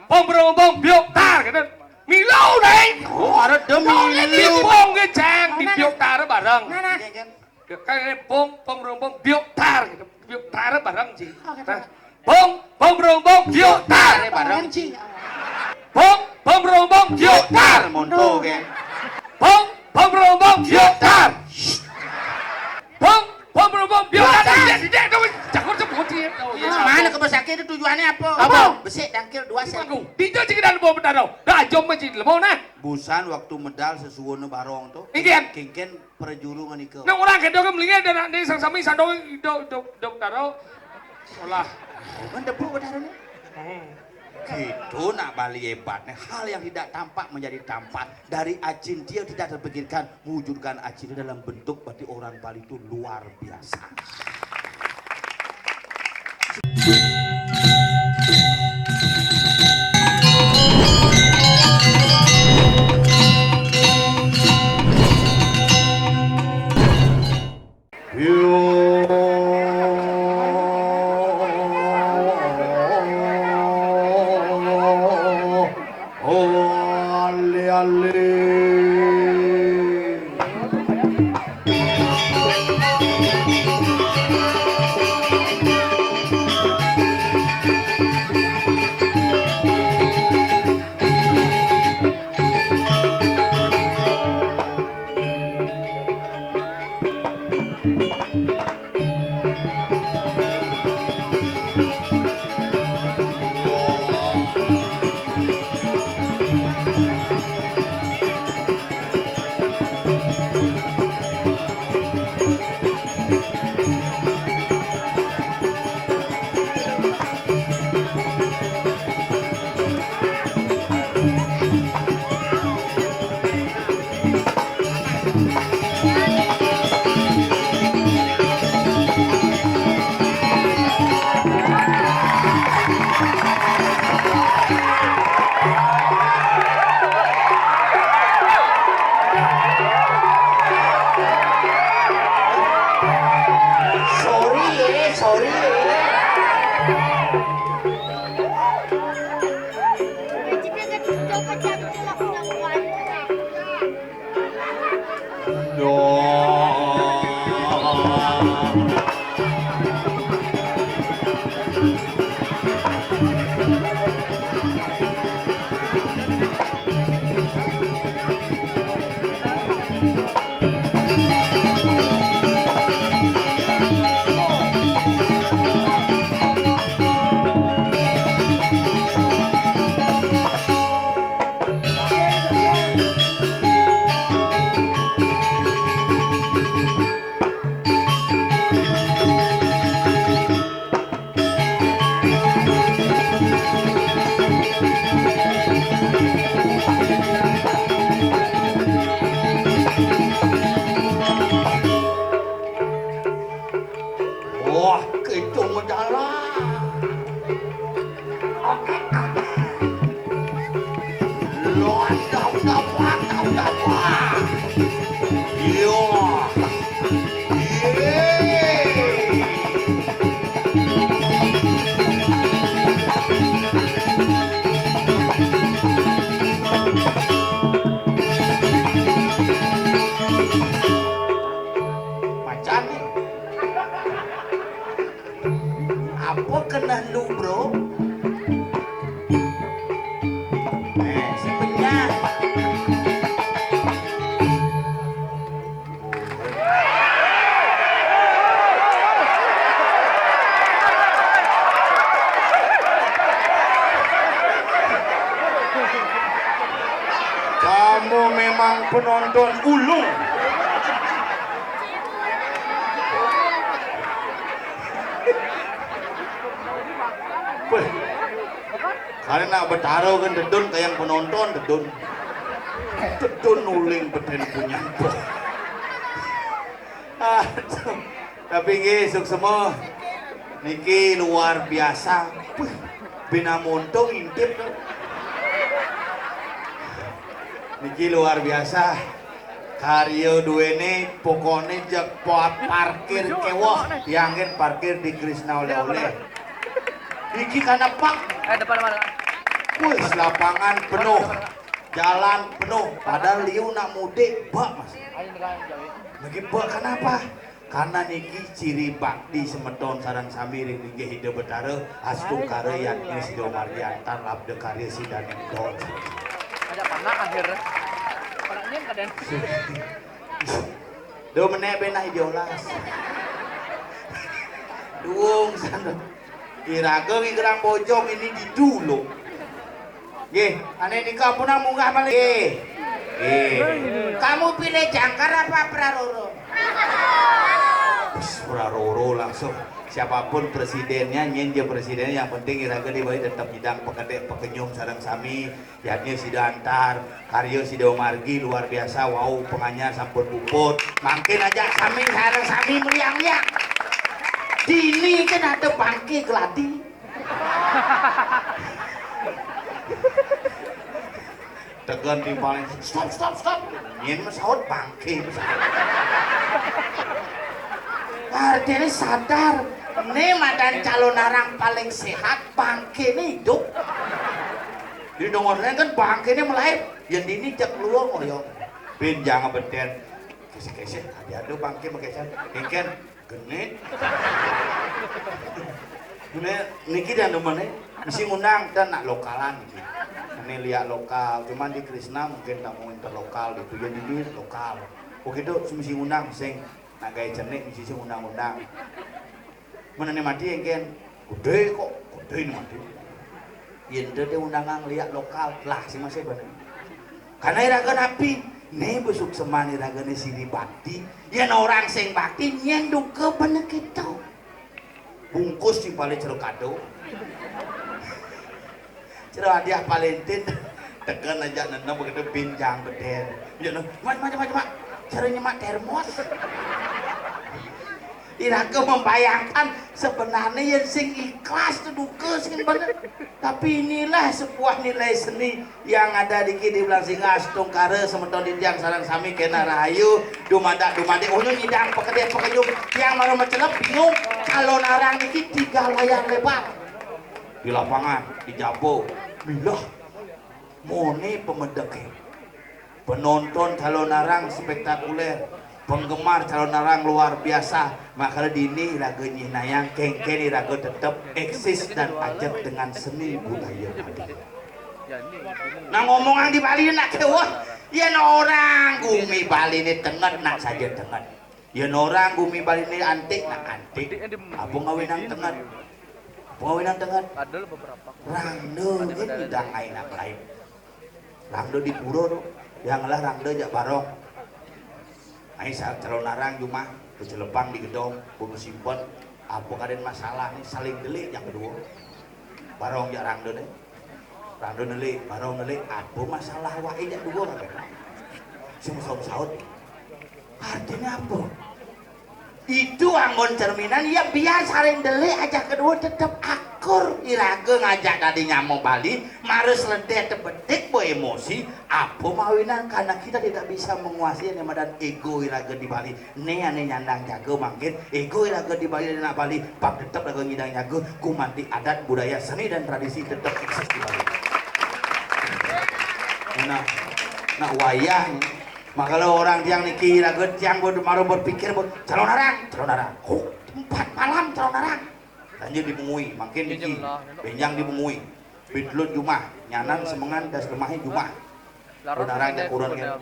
bong berong biok tar gitu. Milo đấy. Oh, ada demi Bong cái trang di biok tar bareng. Kayak bong berong biok tar gitu. Biok tar bareng sih. Bong berong biok tar bareng sih. Bong berong biok tar. Monto kan. Bong berong biok tar. Bong berong biok tar. Dia jangan sebut dia. Mana ke besaknya itu tujuannya apa? Apa? Besik dangkil 2 sen. Dia juga dalam bedaro. Dah jom masjid lemau nah. Busan waktu medal sesuatu barong tuh. Ingin. Kengken perjurungan itu. Nah orang kedua kan melingkar dan di sang sami sandong do daro. Olah. Kan debu bedarnya. Gitu nak Bali hebatnya. Hal yang tidak tampak menjadi tampak. Dari Acin dia tidak terpikirkan wujudkan Acin dalam bentuk berarti orang Bali itu luar biasa. Kamu memang penonton ulung. Karena bertaruh kan dedun kayak penonton dedun nuling beten punya. Tapi nggih semua niki luar biasa. Bina montong intip. Niki luar biasa. Karya duene pokoknya jak parkir kewoh yang parkir di Krishna oleh-oleh. Iki karena pak depan mana? Wih, lapangan penuh, jalan penuh. Padahal liu nak mudik, bak mas. Lagi bak kenapa? Karena niki ciri bakti semeton sarang sami ring hide betara astu kare yakni Sido Mardiantar labde karya sidan don. Ada panah akhir. Panahnya kadang. Do meneh benah idiolas. Duung sana. Iraga ngi gerang bojong ini di dulu. Nggih, ane nikah punang munggah malih. Kamu pilih jangkar apa praroro? Praroro langsung. Siapapun presidennya, nyen dia presidennya, yang penting iraga di bawah tetap bidang pekedek pekenyum sareng sami, yakni Sido Antar, karya Sido Margi luar biasa, wow penganyar sampun puput. Mungkin aja sami sareng sami meliang-liang. Dini kan ada bangke geladi. Tegan di paling stop. Nyen mesawat bangke. Artinya sadar, nih madan calon arang paling sehat bangke nih hidup. Di nomornya kan bangke nih melahir, yang dini cek luar ngoyong. Bin jangan beten, kese ada bangke makanya ingin genit. Niki dan nomornya mesti ngundang dan nak lokalan. Ini lihat lokal, cuman di Krishna mungkin tak mau interlokal gitu, jadi di lokal. Begitu mesti ngundang sing. Nak gaya cenik mesti undang-undang. Mana nih mati yang kan? Gede kok, gede nih mati. Yente dia undangan lihat lokal lah sih masih benar. Karena iraga napi, nih besuk semani iraga nih sini bakti. Yang orang sing bakti nyenduk ke bener kita. Bungkus di paling ceruk kado. Ceruk hadiah Valentine. Tekan aja nana begitu pinjang beden. Jangan macam-macam. Cara nyemak termos. Iraga membayangkan sebenarnya yang sing ikhlas itu duka sing bener. Tapi inilah sebuah nilai seni yang ada di kini belang singa astung kare semeton dinjang sarang sami kena rahayu dumadak unyu nyidang pekedek pekenyum yang baru mencelep bingung kalau narang niki 3 layar lebar di lapangan di Jabo milah mone pemedeke penonton calon narang spektakuler, penggemar calon narang luar biasa. Maka dini iraga nayang kengken iraga tetap eksis dan ajak dengan seni budaya Bali. Nah ngomongan di Bali nak kewah, ya orang gumi Bali ini tenget nak saja tenget. Ya orang gumi Bali ini antik nak antik. Apa ngawinang tenget? Apa ngawinang tenget? Ada beberapa. Rangdo ini dah lain nak lain. Rangdo di puro yang lah rangdo jak barong. Aisyah calon narang cuma bercelepang di gedong, bunuh simpen. Apa kaden masalah nih saling delik yang kedua. Barong jak rangdo deh. Rangdo delik, barong delik. Apa masalah wae jak dua kan? Semua saut. Artinya apa? Itu anggon cerminan ya biar saling delik aja kedua tetap akur. Iraga ngajak tadi nyamuk Bali mares ledeh tebetik bo emosi apa mawinan karena kita tidak bisa menguasai nemadan ego iraga di Bali ne ane nyandang jago mungkin ego iraga di Bali dan Bali pak tetap lagu nyandang jago kumanti adat budaya seni dan tradisi tetap eksis di Bali. Nah wayahnya makalau orang yang niki iraga tiang baru berpikir calon arang oh 4 malam calon arang lanjut dibungui makin niki benjang dibungui bidlut jumah nyanan semengan das lemahi jumah calon arang jak kurun kan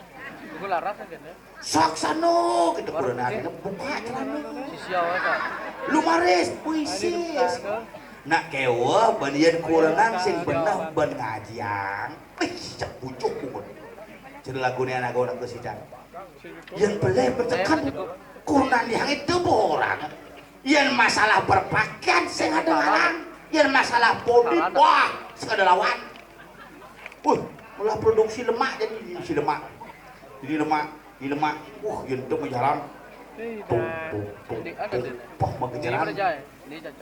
Gue laras kan ya. sok sano kita kurun arang buka celana Sisia wae kan. lumaris puisi nak kewa banian kurangan sing bener ben ngajian cek pucuk pun jadi lagunya anak orang ke sidang yang boleh bertekan kurangan yang itu orang yang masalah berpakaian sing ada larang yang masalah body wah sing ada lawan mulai produksi lemak jadi si lemak yang itu menjalan mengejaran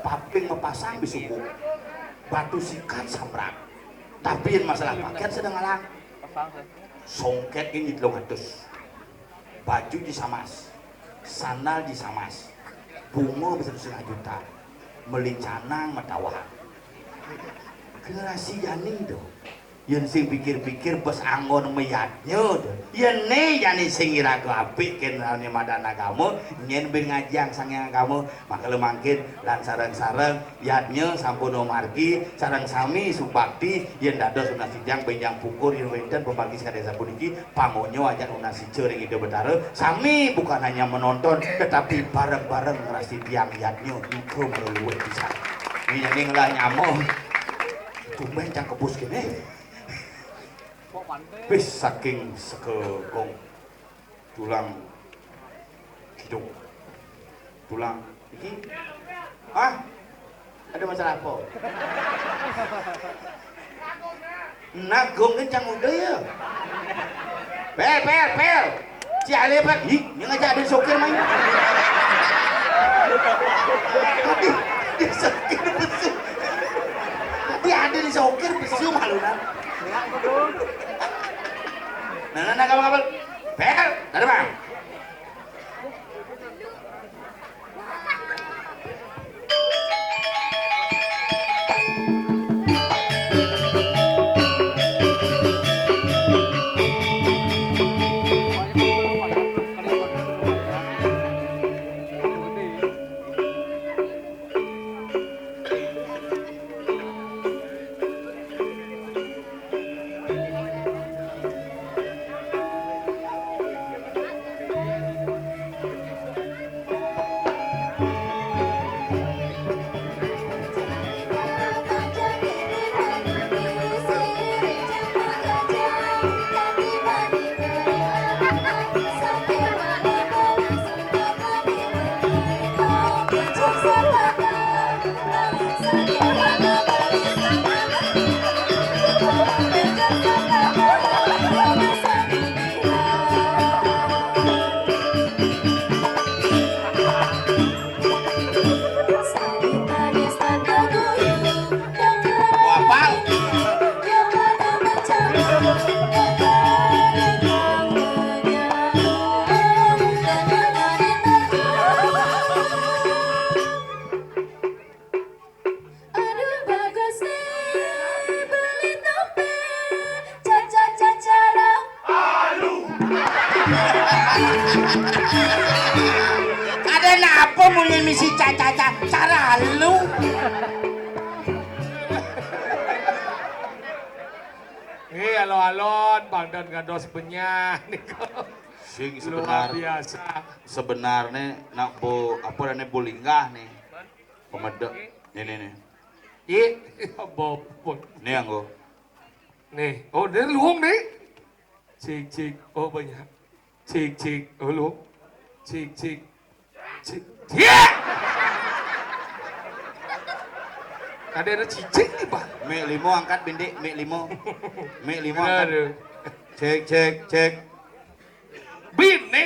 paping mepasang bisuku batu sikat samrat tapi yang masalah pakaian sedang alang songket ini 300 baju disamas sandal disamas bunga bisa 1,5 juta meli canang matawah generasi Yani itu yen sing pikir-pikir bos anggon meyatnya yen ne yani sing ira apik kenane madana kamu nyen ben ngajang sangyang kamu makale mangkin lan sareng-sareng yatnya sampun margi sareng sami subakti yen dados unas sidang benjang pukur yen wenten pembagi sakadesa puniki pamonyo ajak unas jering ide betara sami bukan hanya menonton tetapi bareng-bareng ngrasi tiang yatnya iku meluwih pisan ini ngelah nyamuk tumben cang kebus kene bis saking sekegong tulang hidung tulang iki ada masalah apa nagong kencang udah ya pel si Ale pak yang ngajak ada sokir main dia sokir besu dia ada di sokir besu malunan nah kapal pel ada bang apa mulai misi caca-caca cara lu alon-alon bandan ngados benyah niko sing luar biasa sebenarnya nak bo apa rene bolinggah nih pemedek nih bopon nih anggo nih oh dia luung nih cik oh banyak cik oh luung cik dia ada cicik nih pak Mik limo angkat bindik Mik limo angkat cek bini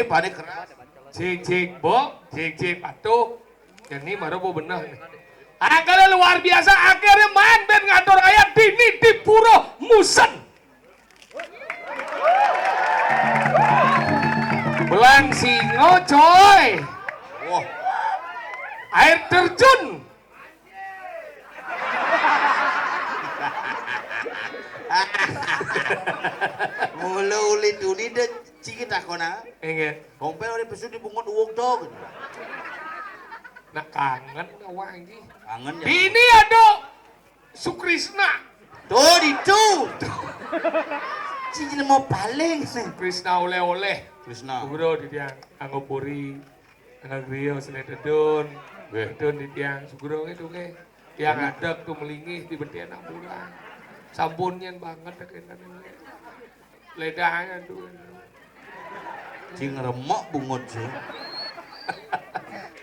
panik keras cik patuh yang ini baru mau benar angkanya luar biasa akhirnya main band ngatur ayat dini di Puro Musen Belang Singo coy wah air terjun mulu ulit uni deh cikit akona inget kompel oleh pesu di bungut uwok dog nak kangen awak ini kangen ya ini ada Sukrisna tuh itu cincin mau paling Krishna oleh-oleh Krishna Sugro di tiang Anggopuri Anggagrio Senededun Bedun di tiang Sugro itu ke yang ada tuh melingih di beti anak bulan sabunnya banget kan ledahnya tuh cing remok bungut sih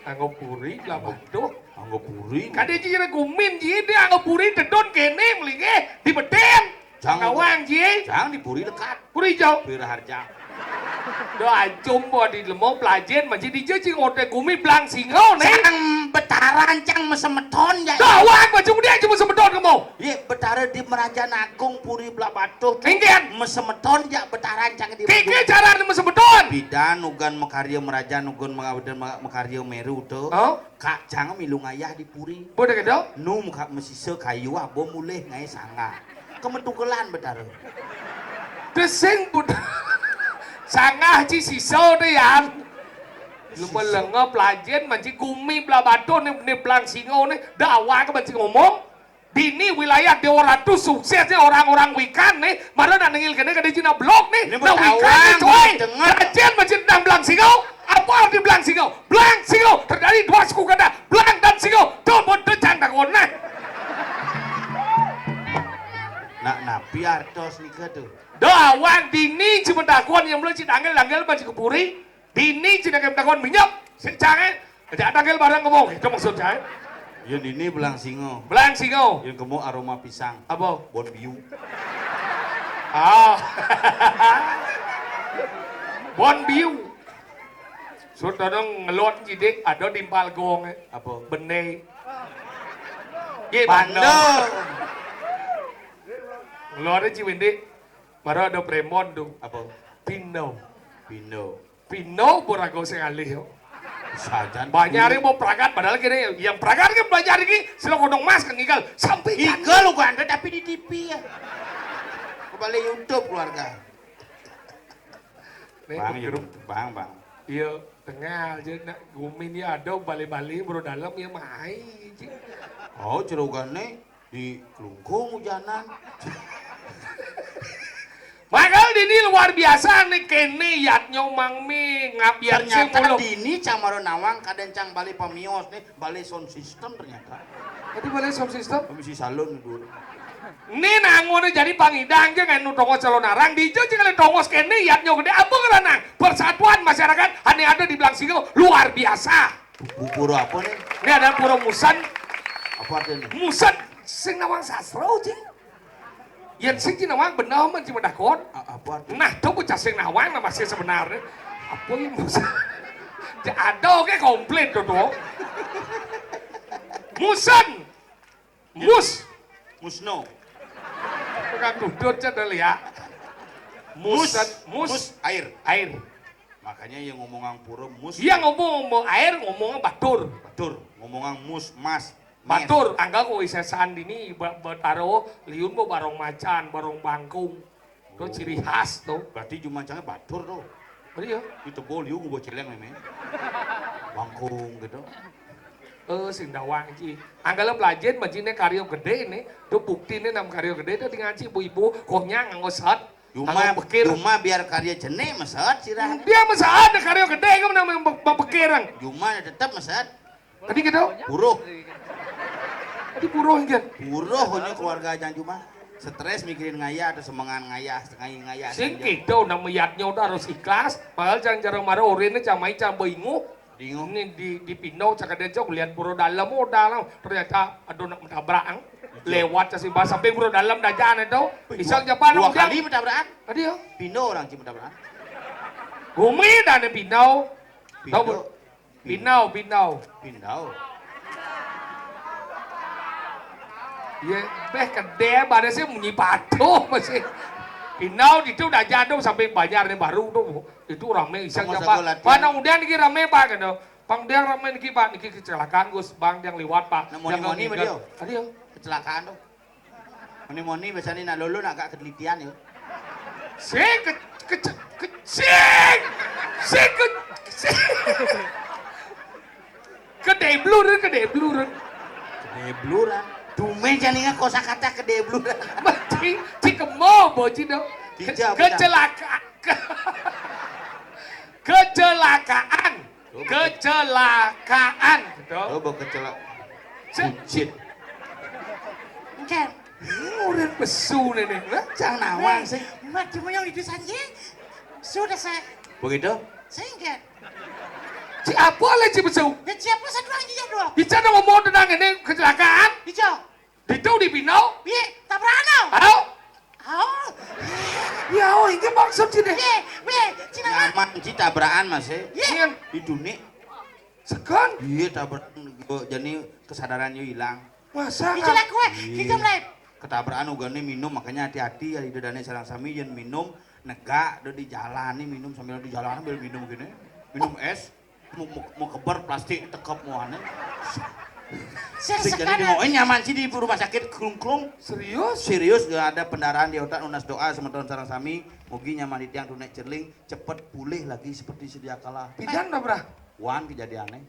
Anggopuri lah tuh Anggopuri kadang jira gumin dia Anggopuri dedon kene melingih di beten Ngawang ji, jangan dipuri dekat. Puri jauh. Puri harja. Do acum bo di lemong pelajen masih dijeci ngotek gumi belang singo nih. Cang betaran cang mesemeton ya. Dawang macam dia cuma semeton kamu. Iya betara di Merajan Agung Puri Blabatuh. Kengkian. Mesemeton ya betaran cang di. Kengkian cara di mesemeton. Bidan nugan mekarya Merajan nugan mengawedan mekarya Meru tuh. Oh. Kak cang milung ayah di Puri. Boleh kedok? Nu muka mesise kayu abo mulih ngai sanga. kemetukelan betaro. Desing bud. Sangah ci siso deh ya. Lu melengah pelajen manci gumi belah batu nih belang singo nih dakwah ke manci ngomong di ini wilayah Dewa Ratu suksesnya orang-orang Wikan nih malah nak nengil kene di Cina blok nih nah Wikan nih coy pelajen manci tentang belang singo apa arti belang singo terjadi dua suku kata belang dan singo tuh bodoh canda kona Nah piartos nikah tuh. dakwah di ini cuma dakwah yang belum citanggel manci kepuri Dini cina kem takon minyak, secangnya, ajak tanggil barang ngomong, itu maksud saya. Yang ini belang singo. Belang singo. Yang kamu aroma pisang. Apa? Bon biu. Ah, bon biu. Sudah dong ngelot jidik, ada dimpal gong, Apa? benih. Ye Bandel. Ngelotnya ciwindik, baru ada premon tuh, Apa? Pino. Pino. Borago sekali yo. Sajan. Banyak yang mau peragat, padahal gini, yang peragat kan belajar ini, sila kodong mas kan igal, sampai Igal lu kan, tapi di TV ya. Kembali YouTube keluarga. Bang, ya, bang. Iya, tengah aja nak gumin ya ada balik-balik bro dalam ya mai. Oh, cerugane di kelungkung hujanan. Makal dini luar biasa nih kene yat nyomang mi ngabiar Ternyata dini camaro nawang kadencang balik pamios nih, balik sound system ternyata. Tadi balik sound system. Komisi salon dulu. Ini nangono jadi pangidang aja kan nutongos calon narang di jauh kalian tongos kene yat nyong gede apa karena persatuan masyarakat hanya ada di Belang Singo luar biasa. Pura apa nih? Ini ada pura musan. Apa artinya? Musan sing nawang sastra cing. Yang sing nawang benar man cuma dakon. Apa artinya? Nah, itu bocah sing nawang nama sih sebenarnya. Apa yang musan? Ada oke komplit tuh. Musan. Musno. Bukan dudut cedel ya. Musan. Air. Makanya yang ngomongan pura mus. Dia ngomong air, ngomongnya batur. Ngomongan mus, mas. Batur, angga ko isesaan dini betaro liun mo barong macan, barong bangkung. Itu ciri khas tuh. Berarti jumancangnya batur tuh. Iya. Itu bol liu ngobo celeng nih. Bangkung gitu. Sing dawang ci. Angga lo pelajen majine karyo gede nih. Tuh bukti nih nam karyo gede tuh tinggal ci ibu-ibu koknya nganggo set. Cuma biar karya jenih mesat sirah. Dia mesat ada karyo gede kamu namanya bekirang. Cuma tetap mesat. Tadi gitu. Buruh. Tadi buruh kan. Buruh hanya keluarga aja cuma stres mikirin ngaya atau semangat ngaya. Sing gitu nama yatnya udah harus ikhlas. Padahal jangan jarang marah orangnya camai bingung. Ini di Pino cakap dia jauh lihat buruh dalam udah ternyata ada nak mentabrak lewat casi bahasa sampai buruh dalam dah jalan itu. Isang Jepang dua kali mentabrak. Tadi ya. Pino orang cuma mentabrak. Bumi dan Pino. Pinau. Ya, kedai pada sih bunyi batu masih. Pinau itu udah jatuh sampai banyak nih baru tuh. Itu rame isang Jepang. Mana udah nih rame pak gitu. Pang dia rame nih pak, nih kecelakaan Gus, bang yang lewat pak. Moni dia. Tadi ya. Kecelakaan tuh. Moni biasanya nak lulu nak agak ketelitian ya. Kedai bluran. Tumen janingan kosakata kedai bluran. Mati, cikemo boci dong. Kecelakaan. Oh, bawa kecelakaan. Bucit. Enggak. Udah pesu nenek. Jangan nawang sih. Mak cuma yang di sana sudah saya. Begitu? Saya enggak. Si apa lagi pesu? Ya siapa satu lagi ya dong? Bicara ngomong tentang ini kecelakaan. Hijau. Itu di Pinau. Iya, tabrakan. Halo? Oh. Ya, ini maksud sih deh. Cina. Nyaman sih tabrakan mas ya. Iya. Di dunia. Sekan. Iya tabrakan. Jadi kesadarannya hilang. Masa? Itulah gue. Kita mulai. Ketabrakan ugane minum makanya hati-hati ya di dane sarang sami yen minum negak do di jalan nih minum sambil di jalan sambil minum gini. Minum es. Mau kebar plastik tekap muane. Sing Sing jadi sekarang. dimoin nyaman sih di rumah sakit klung-klung. Serius? Serius gak ada pendarahan di otak unas doa semeton sareng sami mugi nyaman di tiang tunek cerling cepet pulih lagi seperti sedia kala. Pidan dah brah. Wan kejadiannya.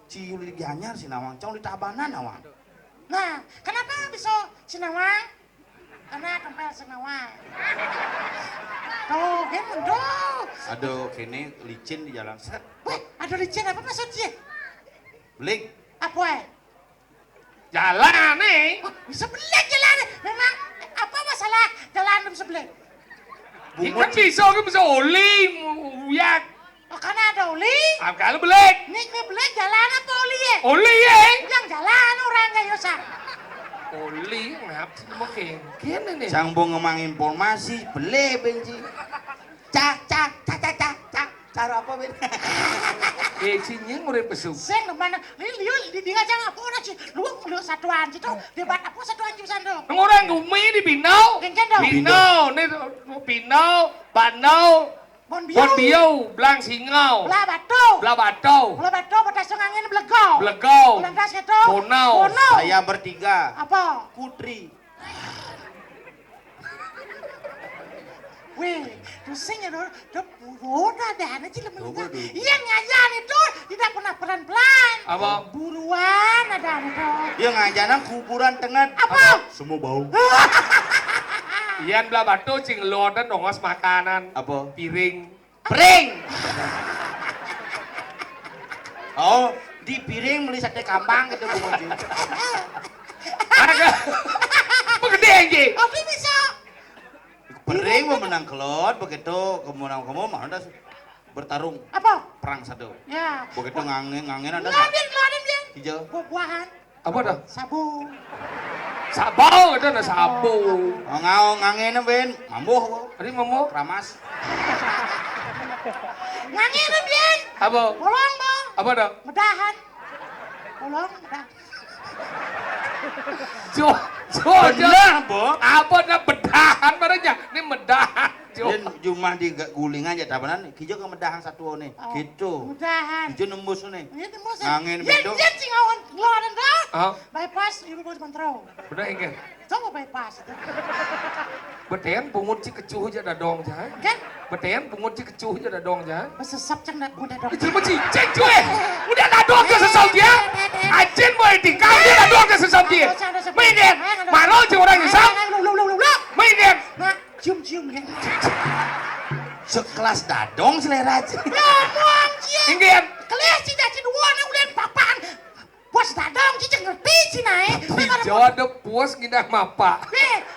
Ciuli di Gianyar si Nawang, cong di Tabanan Nawang. Nah, kenapa bisa Sinawang? Karena tempel Sinawang. Tuh, kan mundur. Aduh, kini licin di jalan set. Wih, ada licin apa maksudnya? Belik. Apa ya? Jalan nih. Wah, bisa belik jalan. Memang apa masalah jalan bisa belik? Ikan bisa kan bisa oli, uyak. Oh, karena ada oli. Kalau belik. Nih belik jalan apa oli ya? Oli ya. Yang jalan orang kayak Yosa. Oli ngap sih mau kengken ini. Sambung ngemang informasi, beli benci. Cara apa ben? Isinya ngurip pesuk. Sing mana? Liu di ngajang apa orang sih? Lu satuan situ debat apa satuan jurusan tuh? Orang ngumi di Pinau. Kengken dong. Pinau, nih Pinau, Banau, Bon Bon biau. Biau, Belang Singau, Belah batu. Belah Batau, Belah batu pedas angin belegau. Belegau, Belah gas itu. Bonau. Bonau. Saya bertiga. Apa? Putri. Weh, dosanya udah buruan ada sih lemah. Coba dulu. Iya ngajar itu tidak pernah pelan-pelan. Apa? Buruan ada itu. Dia ngajana kuburan tengah. Apa? Semua bau. Iyan Belah Batu cing lodan dongos makanan, Apa? piring. Piring. Oh, di piring beli sate kambang gitu Bu Moji. Agak. Pegede anjing. Tapi bisa. Piring memenang kelot begitu kamu mau ada bertarung Apa? perang satu. Ya. Begitu ngangen ada Loadin dia. hijau. Buah-buahan. Apa dah? Sabu. Sabau itu na sabu. Oh, ngau ngangen ben mambuh Tadi mau ramas. Ngangin dia. apa? Bolong bang. Apa dah? Medahan. Bolong medah. Jo, Benar, Bo. apa dah bedahan padanya? Ini medahan. Jo. Dan cuma di gulingan aja tabanan hijau ke medahan satu nih. Oh, Gitu. Medahan. Hijau nembus nih. Ini tembus. Ngangin Yen bedo. yen sing awan ngeluarin dah. Ah, Bypass ibu bos kontrol. udah ingin. Coba bypass itu. Betean pungut ci kecuh aja dadong jahe. Kan? Betean pungut ci kecuh aja dadong jahe. Besesap ceng dah mudah dong. Itu mah cicing cuy. Udah dadong ke sesam dia. Ajen mau etika dia dadong ke sesam dia. Mainin. Malu aja orang sesam. Lu. Mainin. Nah, cium ya. Sekelas dadong selera aja. Ngomong cie. Ingin. Kelas cita dua nih udah papan. Bos dadang cicing ngerti sih naik. Jawa ada puas ngindah mapa.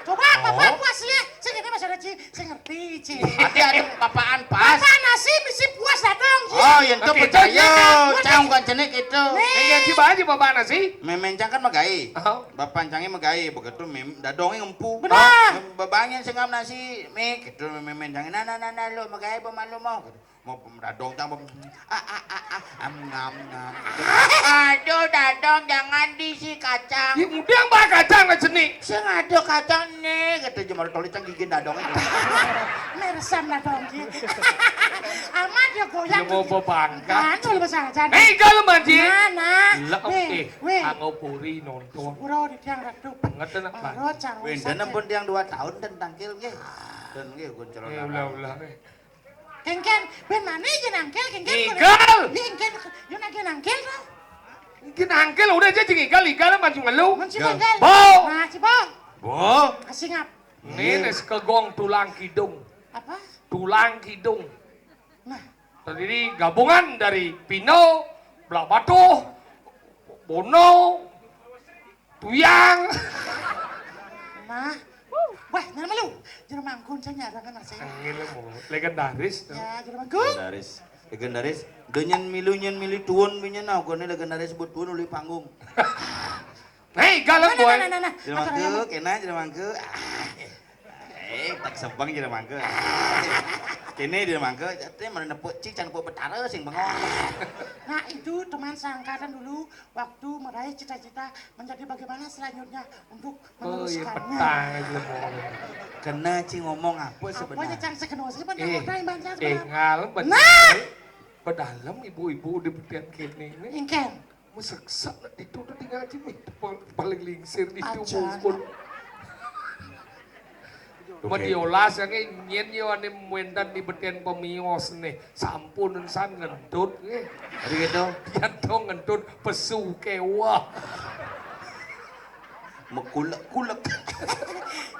Coba papa puas ya. Saya ini masih ada saya ngerti cie. Hati ada papaan pas. Papa nasi misi puas dadang cie. Oh, yang itu Oke, percaya. oke. Cang bukan cenik itu. Ingin coba aja bapak nasi. Memencang kan magai. Oh. Bapak cangnya magai begitu dadongnya ngempu. Benar. Babangnya sengam nasi mie gitu memencangnya nah lo magai pemalu mau. Mau dadong cang ngam. Aduh dadong jangan diisi kacang. Ya udah mbak kacang lah jenik. Sing ada kacang nih kata jemar tolicang gigi dadongnya. Meresam dadang cie. Amat dia goyang. Ya mau bangka. Kan lu bahasa aja. Hei kalau manji. Nah. Lah oke. Weh. Angau puri nonton. Uro di tiang redup. Ngerti nak bang. Uro cang. Wendana pun yang 2 tahun dan tangkil ge. Dan ge goncolon. Ya ulah. Kengken, ben mana aja nangkel kengken. Igal. Kengken, yuk nangkel nangkel lah. Mungkin angkel udah aja jeng igal maju ngeluh. Menci Gal. nangkel. Bau. Nah, cibong. Bo, Kasih ngap. Ini nes kegong tulang kidung. Apa? Tulang kidung. Nah, Terdiri gabungan dari Pino, Belah Batu, Bono, Tuyang. nah. Wah, nama lu. Jangan mangkun saya nyarangan nasi. Angin mau legendaris. Ya, jangan mangkun. legendaris. Donyan milu tuun binyan na ko ni legendaris buat tuun uli panggung. Hei, galak boy. Nah. Jelema mangke, kena jelema mangke. Tak sebang jelema mangke. Kene jelema mangke, teh mana nepuk cik can nepuk betara sing bengong. Nah, itu teman seangkatan dulu waktu meraih cita-cita menjadi bagaimana selanjutnya untuk Oh iya meneruskannya. petang aja mau. Kena cing ngomong apa Apa aja sebenarnya? cang sekenosi pun Eh, yang banyak eh sebenarnya. ngalem betul. Nah! Pedalam ibu-ibu di petian kini ini. Ingken. Maseksa na dito na di ngaji may paling lingsir dito Aja. mungkul. Madiolas yang nyen yo ane muendan di beten pemios nih sampun san ngentut nih. Jadi gitu. Yanto ngentut pesu kewa. Mekulek-kulek.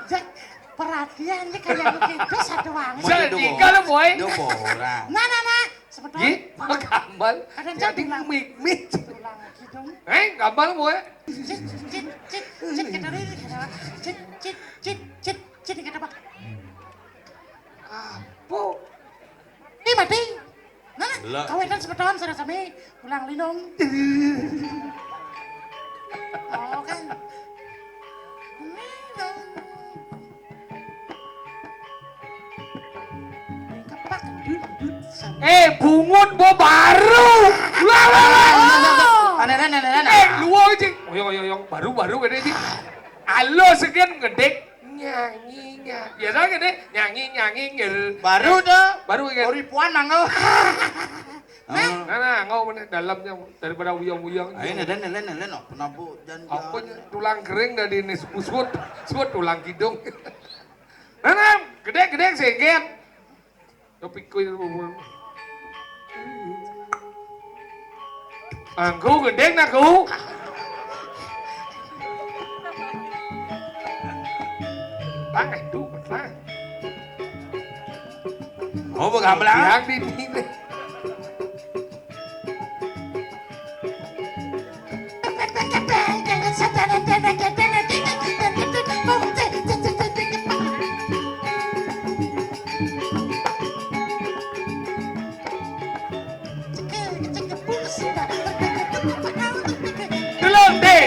Jack, perhatiannya kayak begitu satu wangi. Jadi kalau boy. Itu borang. Nah. Sebetulnya. Ji, gambar. Kadang Jadi bilang. mik. Tulang gitu. Gambar boy. Cit, kita ini kenapa? Cit, kenapa? Apa? Ini mati. Nah, Lah. kawetan sebetulnya sudah kami pulang linung. Oh kan. Kepak dudut sama. Bungut bo baru. Aneh. Luang aja. Oyong baru gede sih. Halo sekian gede nyanyi. Biasa gede nyanyi ngel. Baru tuh. Baru kan. Ribuan nangel. Nah, ngau mana dalamnya daripada uyang-uyang. Ayo nelen. Penabu jangan. Apa tulang kering dari ini sebut tulang kidung. Nah, gede sekian. Tapi kau Aku gede aku. Itu, Oh, begambelang. yang di sini. Telur deh.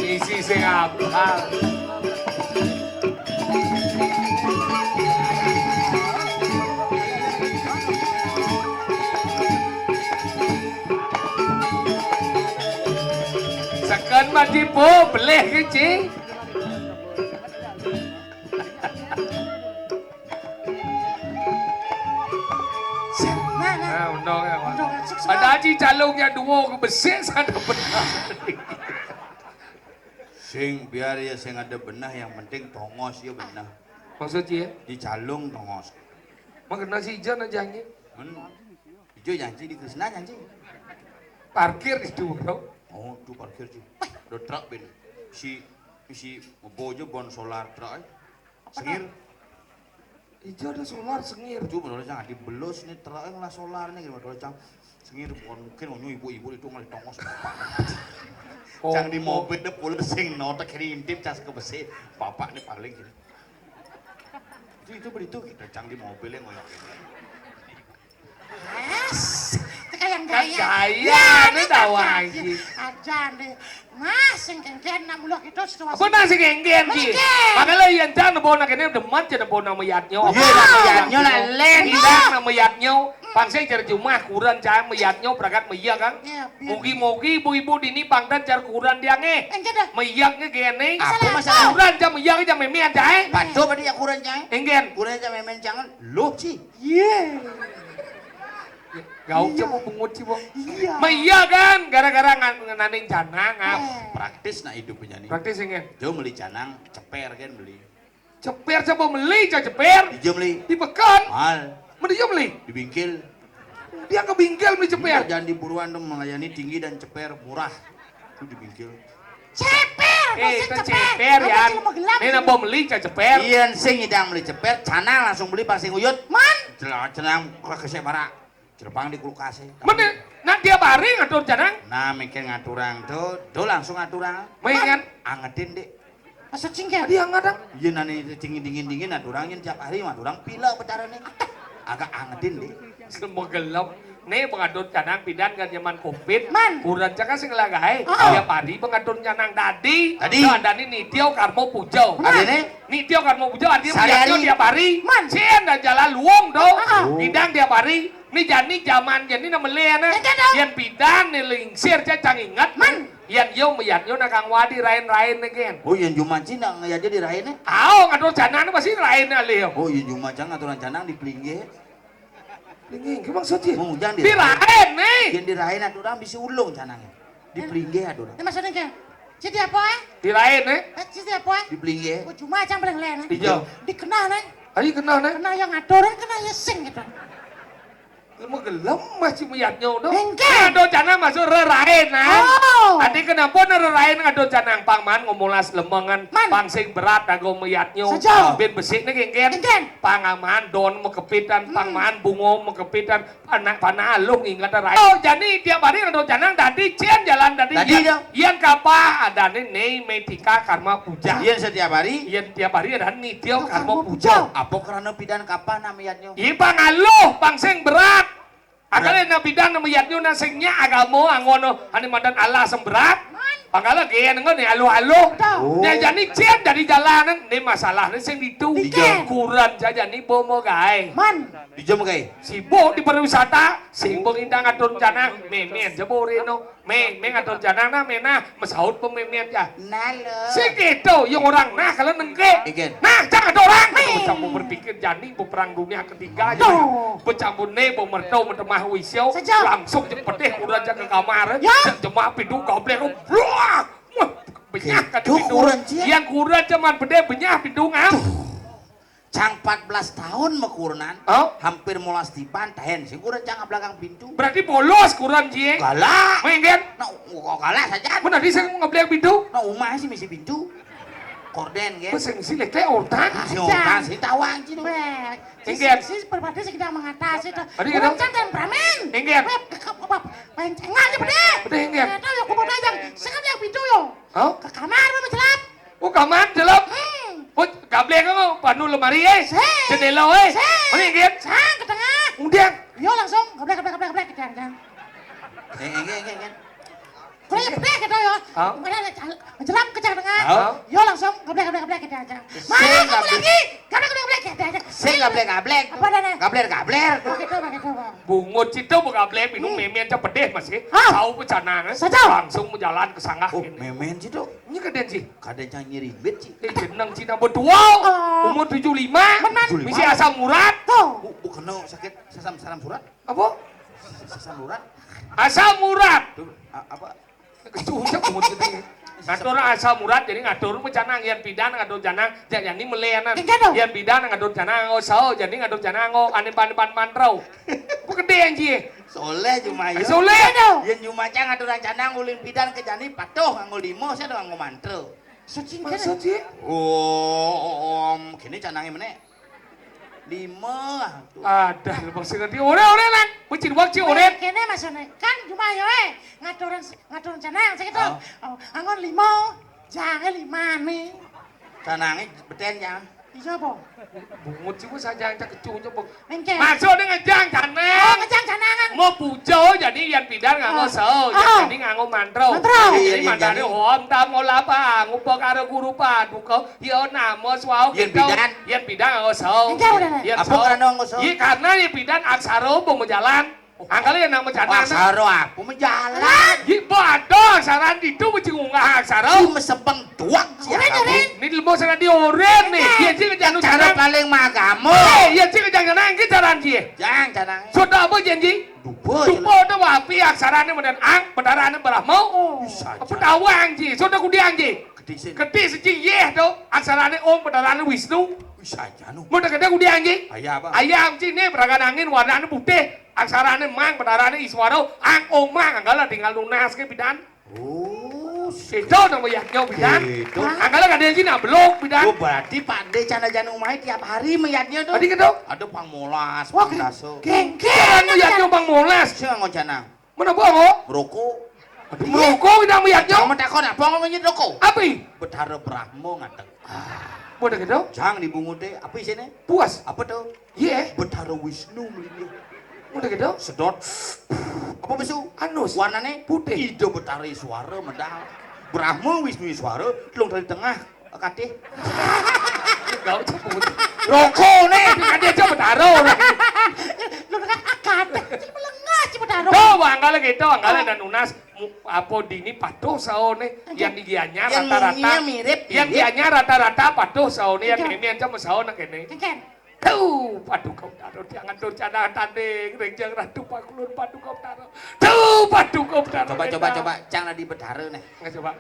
Isi sing apal. Sekan mati po, beleh kecil. Nah, undang ya, Pak. Ada aji calungnya dua besar sana benar. Sing biar ya sing ada benah yang penting tongos ya benah. Maksudnya, Di calung tongos. mengenai si Ijan aja nya. Ijo janji di Krisna janji. Parkir itu, bro. Oh, tu parkir sih. Do truk ben. Si bojo bon solar truk. Sengir. Ijo ada solar sengir. Itu menurut jangan dibelus nih truk lah solar nih menurut cang. Sengir bon mungkin onyo ibu-ibu itu ngali tongos. Cang di mobil deh pula sing notek kerintip cas ke besi. Bapak nih paling gitu. Itu begitu kita cang di mobilnya ngoyok ini. Yes, kayak Kan gaya. gaya, ini tahu lagi. Aja nih, mas yang kengken nak mulak itu situasi. Apa nasi genggen ki? Genggen. Makanya yang jangan bona kene demat jangan bona meyatnya. Iya, nama yatnya lah, len. Tidak nama meyatnya. Pangsai cari cuma kuran cah meyatnya berangkat meyak kan. Iya, biar. Mugi-mugi ibu-ibu dini pangkat cari kuran dia nge. Enggak dah. Meyaknya gini. Apa masalah? Kuran cah meyak cah memian cah. Patuh pada ya kurang cang. Enggen. Kurang cang memen jangan. Loh sih. Iya. Gau coba pungut sih bo. Iya. Meyak kan gara-gara ngenaning canang. Praktis nak hidupnya nih. Praktis enggen. Jo beli canang, ceper kan beli. Ceper coba beli cah ceper. Dijo beli. Di pekan. Mahal. Mending dia beli. Di bingkil. Dia ke bingkel beli ceper. Jangan di buruan dong melayani tinggi dan ceper murah. Itu di bingkil. Ceper. Itu ceper ya. Ini nambah beli cah ceper. Iyan sing idang beli ceper, canang langsung beli pas sing uyut. Man. Cenang kesek para. Jerpang di kulkas. Mana? Nak dia baring ngatur janang. Nah, mikir ngaturang do langsung ngaturang. Mainkan. Angetin dek. Maksud cingkel. Dia ngadang. Iya nani dingin ngaturangin tiap hari ngaturang pila pecaran nih. Agak angetin dek. Semua gelap. Nih pengatur canang pidan kan zaman covid. Man. Kurang cakap sing lagahe. Oh. Tiap hari pengatur canang dadi. Tadi. Dani nitio karmo pujau. Ada nih. Nitio karmo pujau artinya Sehari-hari. melihatnya tiap hari. Man. Sien dan jalan luang dong. Oh. Pidang tiap hari. Ini jani zaman jadi nama lena. Enggak dong. Yang pidan nih lingsir cacang ingat. Man. Yan yo meyat yo na kang wadi rain-rain again. Oh yang cuma Cina ngaya dia dirainnya. Ao ngadol janang pasti rain ali yo. Oh yang cuma jangan aturan canang di pelingge. Ini maksudnya? Mau jangan Di rain nih. Yang dirain aturan bisa ulung canangnya. Di pelingge aturan. Ini maksudnya kayak, jadi apa ya? Di rain nih. Jadi apa ya? Di pelingge. Oh, cuma aja paling lain. Iya. Dikenal nih. Ayo kenal nih. Kenal yang ngadoran, kenal yang sing gitu. Lama gelem masih meyatnya udah. Engke. Ngadol janang masuk rerain nah. Oh. Adi kenapa rerain ngadol janang pangman ngomulas lemengan Man. pangsing berat dago meyatnya. Saja. Ben besik nih kengken. Kengken. Pangaman don mekepitan pangman bungo mekepitan anak panah alung ingat rerain. Oh jadi tiap hari ngadol janang tadi cian jalan tadi. Tadi dong. Iyan kapa ada nih metika karma puja. Iya setiap hari. Iyan tiap hari ada nityo Oh, karma karma puja. Apa karena pidan kapan namanya? Iya pangaluh pangsing berat. Agale na bidan na mayatnyo na singnya agamo angono ani madan Allah semberat. Pangala kaya nga ni alo-alo. Betul. Nya jani cian dari jalanan ni masalah ni sing ditu. Diken. Kuran saja ni bomo gae. Man. Di jam kayak. Sibuk di pariwisata, sing bengindang atur janang, memen jabo reno. Men atur janang na mena masaut pememen ya. Nalo. Sing gitu, yung orang nah kalau nengke. Iken. Nah, jangan ada orang. Bercampur berpikir jani bu perang dunia ketiga aja. Tuh. Bercampur ne bu mertau mentemah wisyo. Saja. Langsung cepet deh udah aja ke kamar. Ya. Jemaah pintu goblek. Wah. Benyah kan Gitu, pintu. kurang, Cia. Yang kurang cuman bede benyah pintu ngam. Cang 14 tahun mekurunan. Oh. Hampir mulas di pantai. Si kurang cang belakang pintu. Berarti bolos kurang cie. Galak. Mengen. Nah, kok kalah saja. Mana di sing ngeblek pintu? Nah, umah sih misi pintu. Korden kan. Pesing si lekle otak. Si orang si tawang sih. Weh, Enggen. si berbeda sih kita mengatasi itu. Tadi Orang gitu? cantan pramen. Enggen. Pencengan aja bede. Bede enggen. Itu yang kumpul yang sekarang yang pintu yo. Oh, Ke kamar lu menjelap. oh kamar dalam. Hmm. Oh, gablek kau panu lemari eh. Seh. Jendela eh. Seh. Mana enggen? Sang ke tengah. Undian. Yo langsung geblek ke jangan. Enggak. Kalau yang gede gitu yo. Oh. Mana menjelap ke tengah. Oh. Yo langsung geblek ke jangan. Mana Seh, kamu gablek. lagi? Geblek ke jangan. Saya gablek. Apa dah? Gabler. Begitu. Bungut itu bukan gablek minum memen aja pedeh masih. Ah. Tahu pecanang. Saja. Langsung menjalan ke sanggah Oh, ini. memen sih tuh. Ini keden sih. Kadang cang nyiribet sih. Ini jeneng Cina berdua. Oh. Umur 75. Benar. Misi asam murad. Tuh. Bukan no sakit salam surat. Apa? Sasam surat. Asam murad. Tuh, apa? Kecuhnya bungut gitu. Ngatur asam murad jadi ngatur pecanang yan pidan ngatur janang jadi meleanan. Enggan dong. Yan pidan ngatur janang so jadi ngatur janang ane pan mantrau. Kok gede anjing. Soleh cuma ya. Soleh. Yang cuma cang aturan canang ulin pidan ke jani patuh nganggo limo saya doang nganggo mantel. Suci Maksud sih? Oh, kini canangnya mana? 5. Ada lebih sekali. Ore lan. Bucin waktu ore. Kene masone kan cuma yo ngaturan canang segitu. Oh. Angon 5, jangan 5 nih. Canangnya beten ya. Iya po. Bungut sih saja yang kecuhnya bang. Engke. Masuk dengan jang Oh, canang. ngejang canangan. Mau pujo jadi yan pidan nganggo so, jadi nganggo mantrau. Mantrau. Jadi Iya, mandane jadi. om tamo lapa ngupo karo guru paduka. Yo namo swau Yan pidan. Yan pidan nganggo so. Engke udah. Apa karena nganggo so? Iya karena yan pidan aksara mau jalan. Angkali yang nama canang. Aksara aku menjalan. Iya bodoh aksara itu mesti ngunggah aksara. Cuma sebeng tuak sih. Ini ilmu sana di oren nih. Iya sih kejanu Cara canang. paling magamu. Iya sih kejanu canang kita jalan dia. Jang canangnya. Sudah apa janji? Dubo. Dupo itu wapi aksaranya medan ang, bedaranya berahmau. Apa tahu anji? Sudah kudi anji. Gede sih. Keti seci yeh tuh aksaranya om, bedaranya Wisnu. Bisa aja nu. Mudah kede kudi anji. Ayah apa? Ayam cini beragan angin warnanya putih. Aksaranya mang, bedaranya Iswaro. Ang omang, anggala tinggal lunas ke bidan. Oh, Itu nama yaknya bidan. Gitu. Anggala kadang cina belum bidan. Oh, berarti Pak De cana janu mai tiap hari meyatnya tuh. Tadi gitu. Ada pangmolas, Wah, pangdaso. Gengke. Jangan yaknya bang moles. Saya ngomong canang. Mana bohong? Rokok. Merokok kita meyaknya. Kamu takut apa ngomongnya rokok? Api. Betara Brahmo ngatek. Mudah gitu. Jangan dibungut deh. Apa isinya? Puas. Apa tuh? Iya. Betara Wisnu melindungi. Mudah gitu. Sedot. Apa besu? Anus. Warnanya Putih. Ide betara suara medal. Brahmo Wisnu suara. Telung dari tengah. Katih. Gak usah putih. Rokok nih. Kan dia coba taruh. Lu dengan akad. Jadi melengah cuma taruh. Tuh, anggala gitu, anggala dan unas. apa dini patuh saone yang digianya Yang rata-rata mungnya mirip, yang mirip. dianya rata-rata patuh saone yang Iya. memian sama saone kene Ken. tuh padu kau taruh jangan tur cana tanding renjang ratu pakulun padu kau taruh tuh padu kau taruh Coba, jangan di betara nih. nggak coba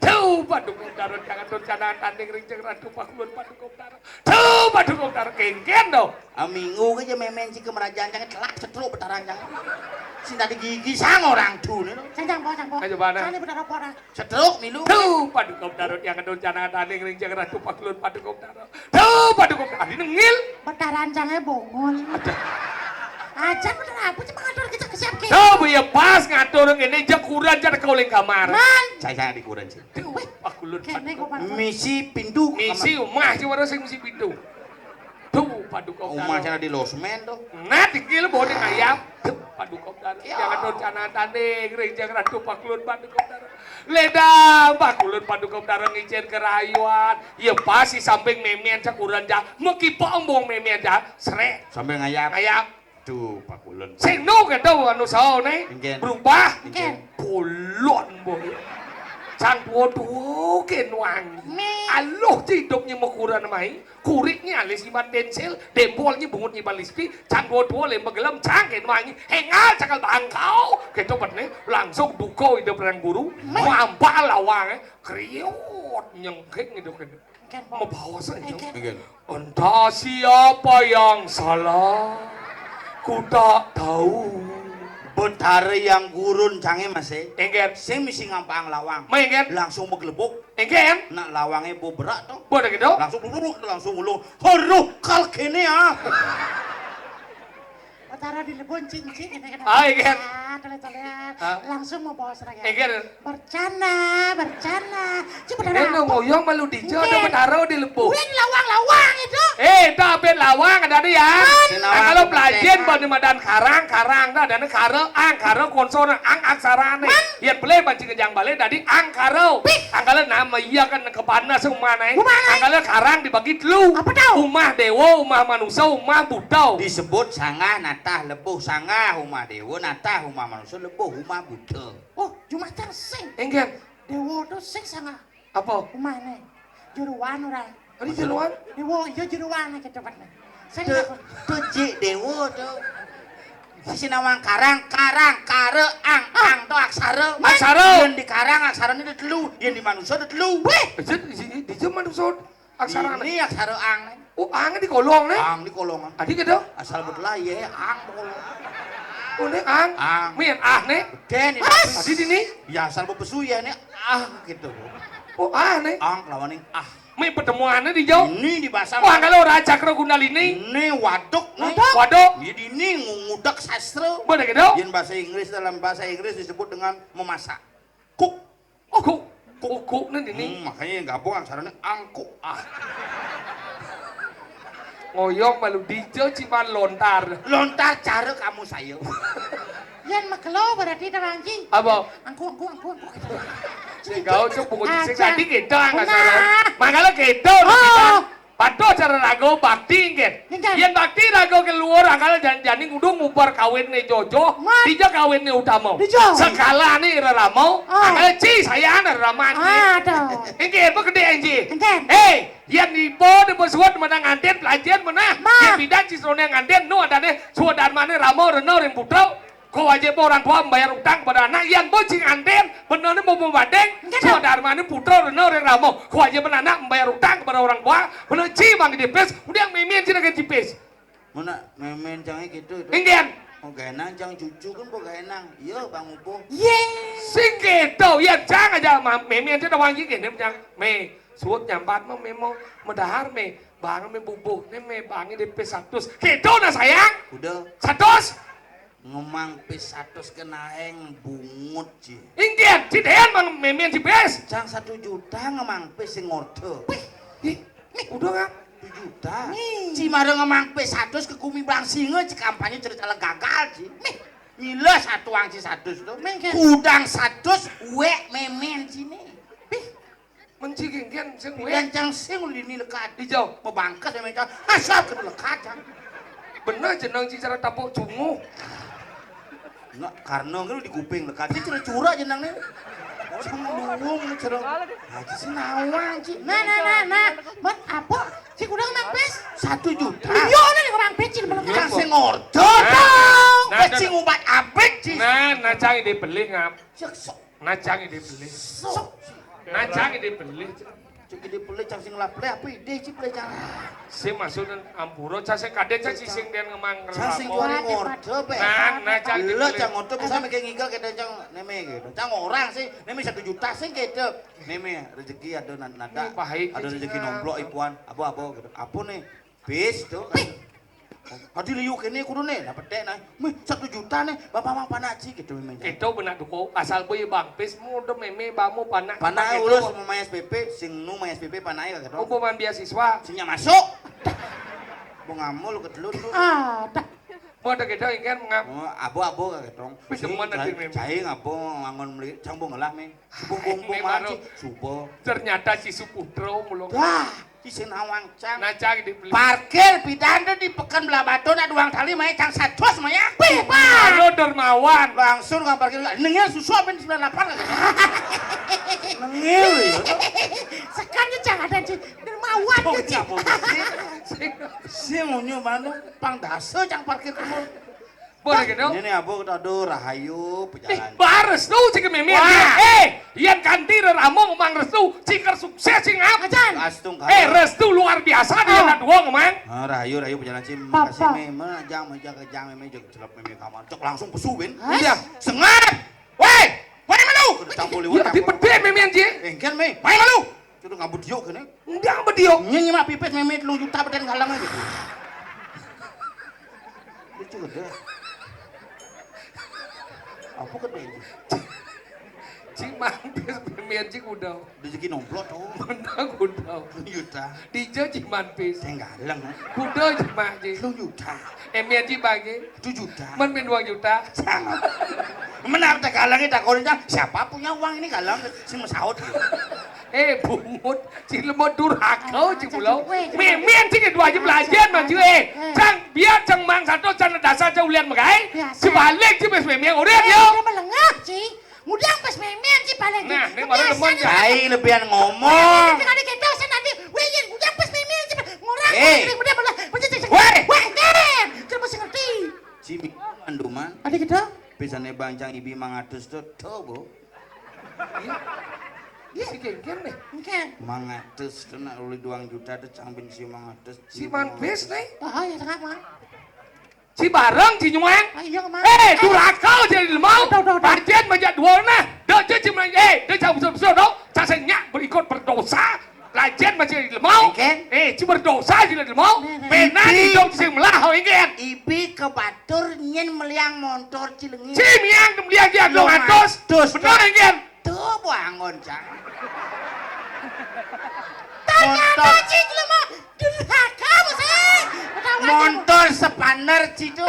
tuh padu kau taruh jangan tur cana tanding renjang ratu pakulun padu kau taruh tuh padu kau taruh kengken dong Minggu aja memen si kemerajaan jangan telak setruk betaran jangan. Sinta di gigi sang orang tuh nih. Sanjang po. Ayo, mana? Sani benar apa orang? Setruk milu. tuh padu kau taruh jangan tur cana tanding renjang ratu pakulun padu kau taruh tuh padu kau taruh ini ngil Betaran jangan bongol. Aja bener apa sih mengatur kita kesiap ke? tuh ya pas ngatur ini jakuran cara kau leng kamar Man. Saya dikuran sih. tuh pakulun Kene kok padu pan. Misi pintu. misi umah sih warna sing misi pintu tuh padu kau Umah taruh cara di losmen tuh. nah dikil boleh ayam tuh padu kau taruh jangan tur cana tanding renjang ratu pakulun padu kau taruh ledang pakulun padu kau taruh ngicen kerayuan ya pas si samping memian cakuran jah mekipo ombong memian jah srek Sambil ngayap. ayam Tuh Pak Kulun. sing nu gitu anu saone Engken. berubah Ken. pulon boy sang tua ken wangi Me. aloh hidupnya mekuran mai kuriknya alis iman pensil dempolnya bungut iman listi sang tua lembah gelam sang ken wangi hengal cakal bangkau gitu nih langsung duko hidup perang guru mampa lawang kriot nyengkek gitu kan Ken mau po. bawa saja Engken. entah siapa yang salah ku tak tahu Betara yang gurun canggih masih. engken Saya misi ngampang lawang. main engken Langsung begelebuk. engken Nak lawangnya berak tuh. boleh gitu Langsung duduk langsung ulung. Haruh kal kene ah. Betara di lebon cincin kene kene. Ah, Ken. Telet-telet. Ah. Langsung mau bawa seragam. engken Bercanda. Coba eh dah. no ngoyong malu dijo ada Engken. menaruh di lebu Ulen lawang itu. tapi lawang ada dia ya Sinawang kalau kepencetan. pelajen bani madan karang dah dan karo konsona aksarane yang boleh banci kejang balik tadi karo angkala nama iya kan kepana seumana angkala karang dibagi telu Apa tau? umah dewa umah manusia umah budau Disebut sangah natah lebuh sangah humah dewa natah humah manusia lebuh humah buddha. Oh, Jumatan sing. engken Dewa tuh sing sama apa umane. Jeruan orang. ini jeluan Dewa iya jeruan ke tempatnya. Sing Tuh tuh jik dewa tuh. Si nawang karang kare ang tuh aksara. Aksara. Yang di karang aksara ini telu, yang di manusia itu telu. di zaman manusia aksara Ini aksara ang. oh angin di kolong nih Ang di kolongan. adik gitu Asal betul ya ang kolong. oh nih ang Ang. mien nih Den ini. tadi di nih Ya asal bepesu ya ini gitu. oh nih Ang lawan ini mie pertemuannya di jauh Ini di bahasa. wah kalau raja kro kundalini Ini waduk nih. waduh Jadi ini ngudak sastra. boleh gitu Yang bahasa Inggris dalam bahasa Inggris disebut dengan memasak. Cook. oh kuk nih di nih Makanya yang gabung aksaranya angkuk. ngoyong malu dijo ciman lontar Lontar cara kamu saya. Yan makelo berarti terangki. apa Angku. kau cok buku sing Aja. tadi gitu nggak Benar. salah makanya gitu Pado cara rago bakti ngen. Ngen. Yen bakti rago keluar akal janjani kudu ngubar kawin nih Jojo. Man. Dija kawin nih Utamo. Dijo. Sekala nih Raramo. Akal ci sayang Raman. Aduh. Engke apa gede anji? Engken. Yen nipo de besuat menang nganten pelajar menah. Ma. Yen bidan ci srone nganten nu adane suadan mane Ramo reno ring putro. Kau wajib orang tua membayar utang pada anak yang bocing anten benar mau membandeng Engken. suadan mane putro reno ring Ramo. Kau wajib anak membayar utang kepada orang tua benar ci mang di pes udah memin ci dengan cipes. Mana memen jangan gitu itu. Engken. Oh gaenang jangan cucu kan kok gaenang. Iya Bang Upo. Sing gitu ya jangan aja memin ci doang iki nem jang me suot nyambat mah memo medahar me bang me bubuh ne me bangi di pes 100. Gitu nah sayang. Udah 100. ngemang P100 kenaeng bungut ji. Ingkian, cidean mang memen cipes. Cang 1 juta ngemang P sing ngorde. Ih, udah kan? 1 juta. Ci mareng ngemang P100 ke kumi bang singa ci kampanye cerita gagal ji. Nyila satu ang ci 100 tuh. Kudang 100 we memen cini. Menci ingkian sing Dan we. cang sing lini lekat. Dijauh. Mau bangkas memen cang. Asap ke lekat cang. Bener jeneng ci cara tapuk cungu. Enggak, karena kan di kuping lekat sih curah jenang nih. Cuma luwung nih cerong. Haji senawang sih. Nah, mat apa? Si kudang mangpes. 1 juta. Iya nih orang pecil belum Kan kasih. sing order dong. Nah, Wes sing obat apik sih. Nah cang dibeli ngap. Cek sok. Nah cang dibeli. Sok. Nah cang dibeli. Cek dibeli cang sing laple apa ide sih ple cang. Si maksudnya ampuro cang sing kadek cang sising dia ngemang Cang sing ngeramo. jual order be. Nah cang Lha dibeli. cang order bisa mikir ngigel keda cang neme gitu. Cang orang sih neme 1 juta sih gitu. Neme rezeki ada nada. Baik, Ada rezeki Cina. nomblok ipuan. Apa gitu. Apa nih? Bis tuh. Adi liu kene kudu nih dapat dek nah. Meh 1 juta nih bapak mang panaci gitu memang. Itu benak duko asal boy bang pis muda meme bamu panak. Panai ulus mau main SPP sing nu main SPP panai kagak dong. Hukuman beasiswa. Singnya masuk. Mau ngamul ke telur tuh. Ada. Mau ada kita ingin mengap. Oh, abo gak ketong. Bisa mana di meme? Cai ngabo ngangon meli cangbo ngelah me. Bung maci supo. Ternyata si Suputro mulung. Wah, di senawang cang. Nah cang dibeli. Parkir pidato di pekan belah batu ada uang tali mae cang 100 maya. Halo dermawan. Langsung nggak parkir. Nengel susu apa di 98 lagi. Nengel ya. Sekarang jangan ada di dermawan gitu. Si ngunyu mana pang dase cang parkir kumul. Boleh gitu. Ini nih abu kita do rahayu pejalan. Bares tuh cik meme. Ian kanti ramo mang restu cikar sukses sing apa jan. Astung Restu luar biasa dia nak dua ngomong. Rahayu pejalan sih makasih meme jang meme jeng celap meme kamar cok langsung pesuwin. Iya. Sengat. Woi, malu. Campur liwat. Ya dipede meme anjing. Engken me, malu. Sudah ngabut diok kene. Enggak bedio. Nyanyi mah pipet meme 3 juta beden galang gitu. Lucu gede. Apa gede? Cik mampis meme anjing udah. Rezeki nomplok tuh. Benar udah. 2 juta. Dijo cik mampis. Saya galang. Udah cik mampis. 2 juta. Emi anjing bagi. 2 juta. Men 2 juta. Menang tak galangnya tak korin siapa punya uang ini galang si mesaut. Bungut, cik lemot durhaka cik pulau. Meme anjing 2 aja belajar maju Cang biar cang mang satu cang dasar jauh lian magai. Sebalik cik mes meme udah yo. Dia melengah sih. Mudah pas memen sih paling. Nah, ini baru lemon ya. Cai lebihan ngomong. Nanti ada kita saya nanti. Wih, udah pas memen sih. Ngorang. Udah belah. Weh, coba sih ngerti. Si anduman. Ada kita? Bisa nebang cang ibi mangatus tuh bu. Dia si gengger nih. Mungkin. Mangatus tuh nak uli 2 juta tuh cang bin si mangatus. Si manpis nih. Oh ya sangat mah. Si bareng si nyuang. Iya kemana? Durhaka jadi lemau. Pancen menjadi dua nah. Dia cuma dia jauh besar dong. Casanya berikut berdosa. Lajen masih lemau. Si berdosa jadi lemau. Pena hidup si melah ingin. Ibi ke batur nyen meliang motor cilengi. Si miang kemeliang dia 200. Benar ingin. Tuh bangun cang. Ternyata cik lemah. Durhaka masih. Motor sepaner citu.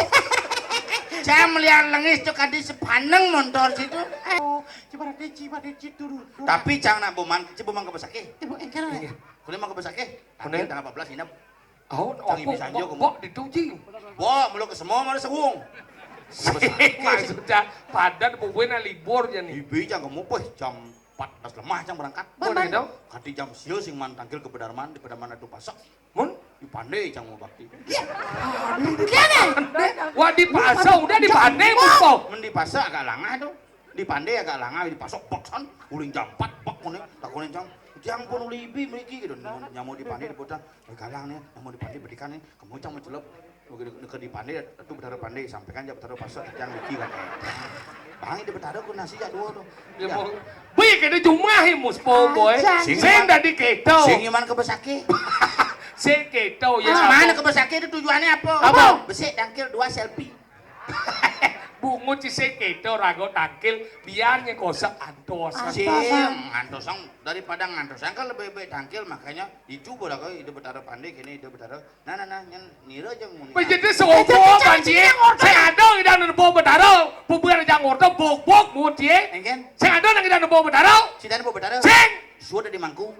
Saya melihat lengis tuh kadi sepaneng motor situ. Oh, coba ada turun. Tapi jangan nak boman, cipu mang kebesake. Ibu engkar. Kuning mang kebesake. Kuning Tanggal 14 inap. Oh, kok dituji. Wah, melu ke semua mana sewung. Maksudnya padat bubuhnya libur ya nih. Ibi jangan kamu peh jam 14 lemah jam berangkat. Boleh dong. Kati jam sieu sing man tangkil ke Pedarman, di Pedarman itu pasak. Mun? Dipandai jang mau bakti. Wah dipasang, udah dipandai mumpau. Men dipasak agak langah tuh. Dipandai agak langah, dipasok boksan. Uling jam 4 bok kuning, tak kuning jam. Jang pun ulibi meriki gitu. Nyamu dipandai diputar. Galang nih, nyamu dipandai bedikan nih. Kamu jang mencelup. Deket dipandai, itu betara pandai. Sampaikan jam betara pasok, jang miki kan. Bang, itu betara ku nasi jak dua tuh. Wih, kena jumahi muspo boy. Sing dari keto. Sing iman kebesake. Sing keto ya. Mana kebesake itu tujuannya apa? Apa? Besik tangkil 2 selfie. Bungut si sing keto rago tangkil biarnya kosak antos. Sing ngantosang daripada ngantosang kan lebih baik tangkil makanya dicoba lah kau itu betara pandai kini itu betara. Nah nyen nira aja mun. Jadi sobo banjir. Saya ada di dalam bobo betara. Bubuan jang orto bok mutie. Engken? Saya ada di dalam bobo betara. Si dan betara. Sing. Sudah di mangku.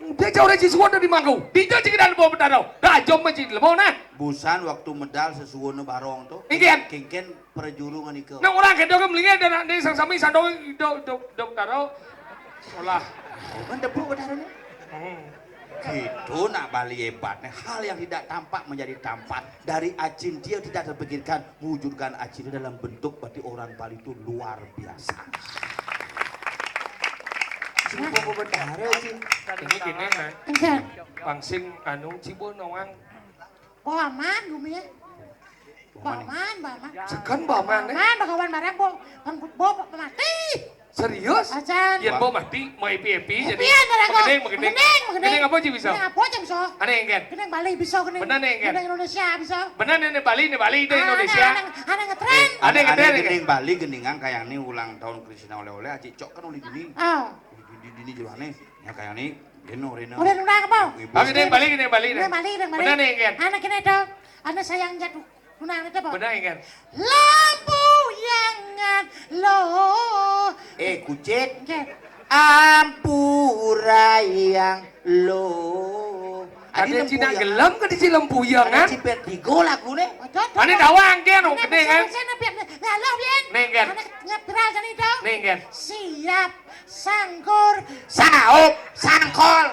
Dia jauh dari Sisuwon dari Mangku. Dia juga dari bawah Betarau. Dah jom masjid lemau nah. Busan waktu medal sesuwono barong tuh. Ingin. Kengken perjurungan iku. Nang orang kedua kan melingin dan di sang sami sandong do Betarau. Olah. Kan debu betarone. Gitu nak Bali hebatnya. Hal yang tidak tampak menjadi tampak. Dari Acin dia tidak terpikirkan wujudkan Acin dalam bentuk berarti orang Bali itu luar biasa. Sini kok betara sih. Ini gini nah. Enggan. Bangsing anu Cibun nawang. Bawa aman gumi ya. Bawa aman. Sekan baman eh. Aman bakawan barang bawa mati. Serius? Acan. Yen bawa mati mau epi jadi. Pian ada kok. Magening. Magening. Gening apa sih bisa? Gening apa aja bisa? Aneh engken. Gening Bali bisa gening. Bener nih, Enggan? Gening Indonesia bisa. Benar nih Bali di Indonesia. Aneh ngetren. Ada yang Ada gede nih. gening Bali geningan kayak ini ulang tahun Kristina oleh-oleh Aci cok kan uli gini. Oh. Di jelane ya kayak ini Reno. Udah undang apa? Ah gede Bali. Gening Bali. Benar nih engken. Anak kene dong. Anak sayang jatuh. Undang itu apa? Benar engken. Lampu yangan lo. Kucit Enggan. ampurayang lo. Ada Cina gelam ke di Cilempuyang kan? Ada cipet digo lagu nih. Ane dawang kan, gede kan? Ngalah Bien. Nih, Enggan. Anak ngepiral kan itu. Nih engken. Siap sangkur. Saup sangkol.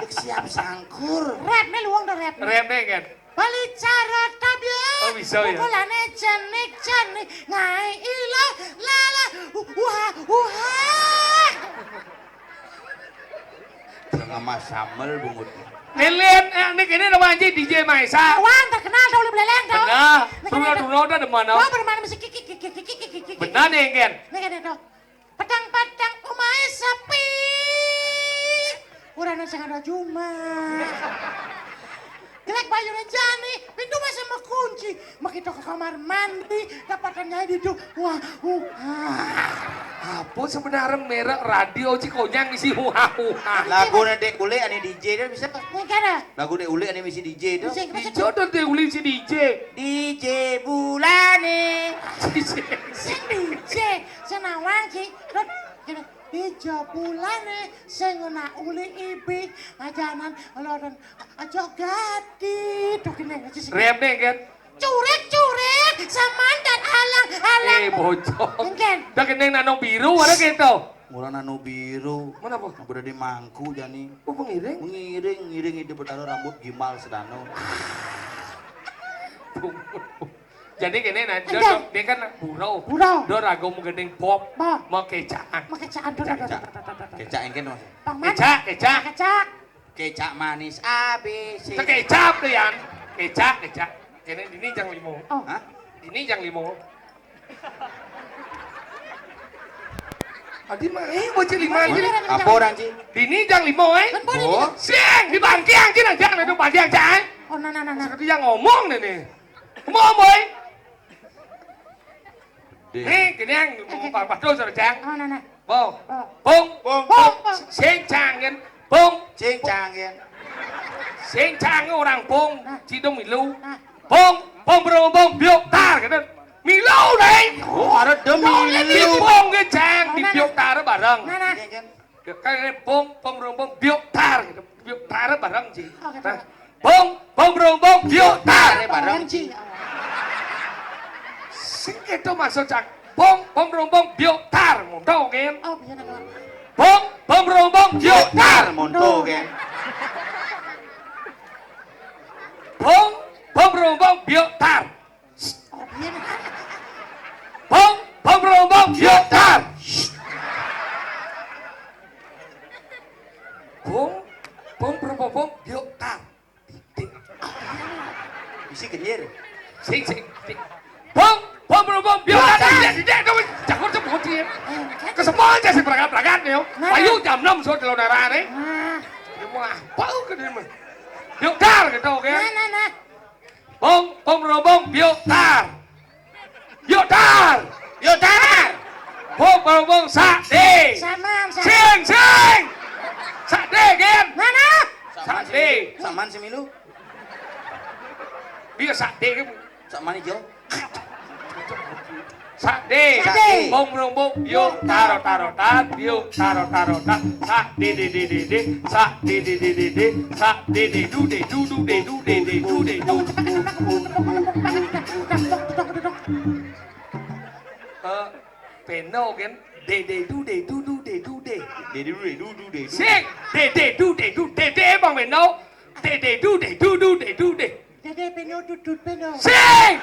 Siap sangkur. Rap nih luang dah rap. Rem nih engken. Bali cara tabia. Oh, bisa ya? Pukulane cenik ngai ilo lala wah. Tengah mas samel bungut. Nelen, ini nama anjing DJ Maisa. Wang terkenal tau lebih beleleng tau. Benar. Dulu udah demana. Oh bermana mesti kiki. Benar nih engken. Nih kan itu. Padang umai sepi. Urang nang ada cuma. Jelek bayu jani, pintu masih mengunci. Makita ke kamar mandi, dapatan nyai di itu. Wah. Apa sebenarnya merek radio Cikonyang isi huha-huha. Lagu dek ule ane DJ dia bisa. Ini kan ada. Lagu dek ule ane misi DJ tuh. Jodoh deh uli si DJ. DJ bulane. Sing DJ, senawang ki. Hijau bulane, sing ngena uli ibik, ngajanan, loren, aja gadi. Tuh kini ngaji sing. Rem nih engken. Curik, samandan alang. Bocor. Engken. Dah kena nanong biru ada gitu. Murah nanu biru. Mana po? Berada di mangku jani. Oh pengiring. Ngiring itu bertaruh rambut gimal sedano. Jadi gini nah, dia kan burau. Dia ragu mau gending pop, mau kecaan. Makecaan tuh. Kecak engken mas. Kecak. Kecak manis ABC. Kecap deh yan. Kecak. Ini jang limo. Oh. Hah? Ini jang limo. Adi mah bocil lima aja. Apa orang sih? Ini jang limo Oh. Siang di bangkiang cina jang itu bangkiang cai. Oh, nah. Seperti yang ngomong nih. Ngomong boy. Nih, gini yang ngomong padu sudah jang. Oh, nah. Bung. Sing cangen. Bung. Cing canggih. Sing cangen orang bung. Cidong milu. Bung biok tar gitu. Milu đấy. Oh, ada demi Di bung cái trang di biok tar bareng. Nah. Cái này bung biok tar gitu. Biok tar bareng sih. Oke. Bung biok tar. Ada barang cing. Sing itu maksud cak. Bung biok tar. Montau kan. Oh, bisa nak. Bung biok tar. Monto kan. Bung biok tar. Oh, bisa nak. Bung biok tar. Bung biok tar. Isi kenyir. Sing. Bung biok tar. Tidak, jangan sebut dia. Kesemua aja sih peragat nih. Payu jam 6 sudah kalau darah nih. Nah. Semua apa ke dia mah? Biok tar gitu kan. Nah. Bung biok tar. Biok tar. Bung sade. Sama. Sing. Sade kan. Mana? Sade. Saman semilu. Dia sade kan. Saman hijau. Sak D. Sak D. Bung brung bung. Yuk taro taro tat. Yuk taro taro tat. Sak D D D D D. Sak D D D D D. Sak D D du D du du D du D D du D du. Peno kan. D D du D du du D du D. Để đu để đu đu để đu. Sing. D D du D du D D bằng peno. D D du D du du D du D. Dede peno tutut peno. Sing.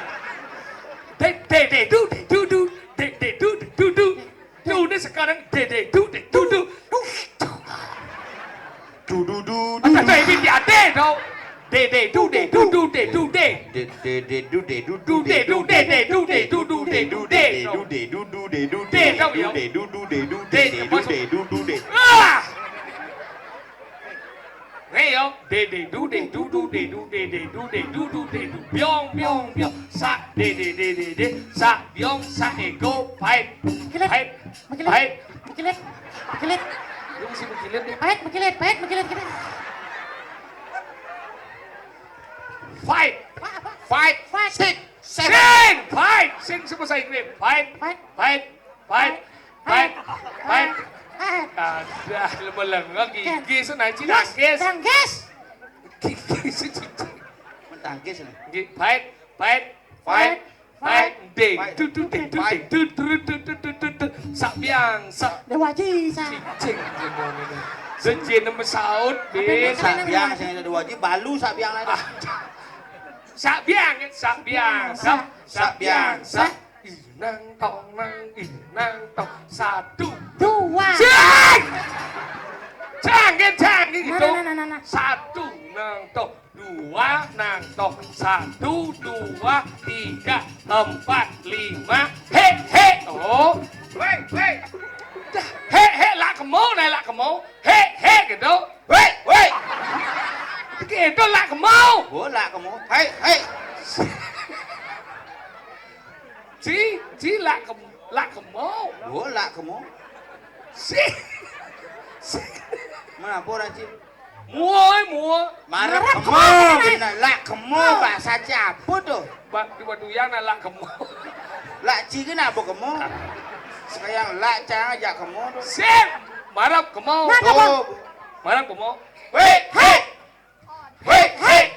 D D D du D du du. D D du D du du. Du ni sekarang D D du D du du. Đu đu đu đu. Anh phải bị giả đê đâu. Đê đê đu đê đu đu đê đu đê. Để đu để đu Đu đê đu đê đê đu đê đu đu đê đu đê. đu để đu đu để đu Đê đâu hiểu? để đu đu để đu để đu để đu đu để. À! Nghe không? Đê đê đu đê đu đu đê đu đê đê đu đê đu đu đê đu. Biong biong biong. Sa đê đê đê đê đê. Sa biong sa đê go. Fight. Fight. Fight. Makilit. Makilit. Lu mesti berkilat deh. Pahit, makilit, pahit, makilit. Fight. Fight. Fight. Six. Seven. Sing! Fight! Sing semua saya Inggris. Fight! Fight. Fight! Fight! Fight! Fight! Pahit. Ada lemah-lemah gigi senang cina guys. Tangkis. Gigi secici. Tangkis nih. Gigi fight! Fight! Fight! Fight! Ding! Fight. Tu tu ding tu ding tu tu tu tu tu tu tu. Sak biang sak Dewa Jisa. cicing. Sejin nama saud bin. Sak biang saya ada dua ji balu sak biang lagi. Sak biang kan? Sak biang sak Sak biang sak. Inang tong inang tong satu. Dua. Cang! Cang gitu. Nah. Satu nang toh, dua nang toh, satu, dua, tiga, empat, lima, he, oh, wait, he, lah kemo, he, gitu, wait, gitu lah kemo, Bố lạ kamu. Hei. chỉ là kemo, Bố lạ kamu. si, Mana apa Raji? mua, Marah Marah kamu. kamu. Benar lạ kamu bahasa apa tuh? di batu yang lah kemo. Lạ chi cái nào bộ kamu? Sekarang lạ cha ajak kamu tuh. Sip! Marap kemo. Tuh. Marap kemo. Hei.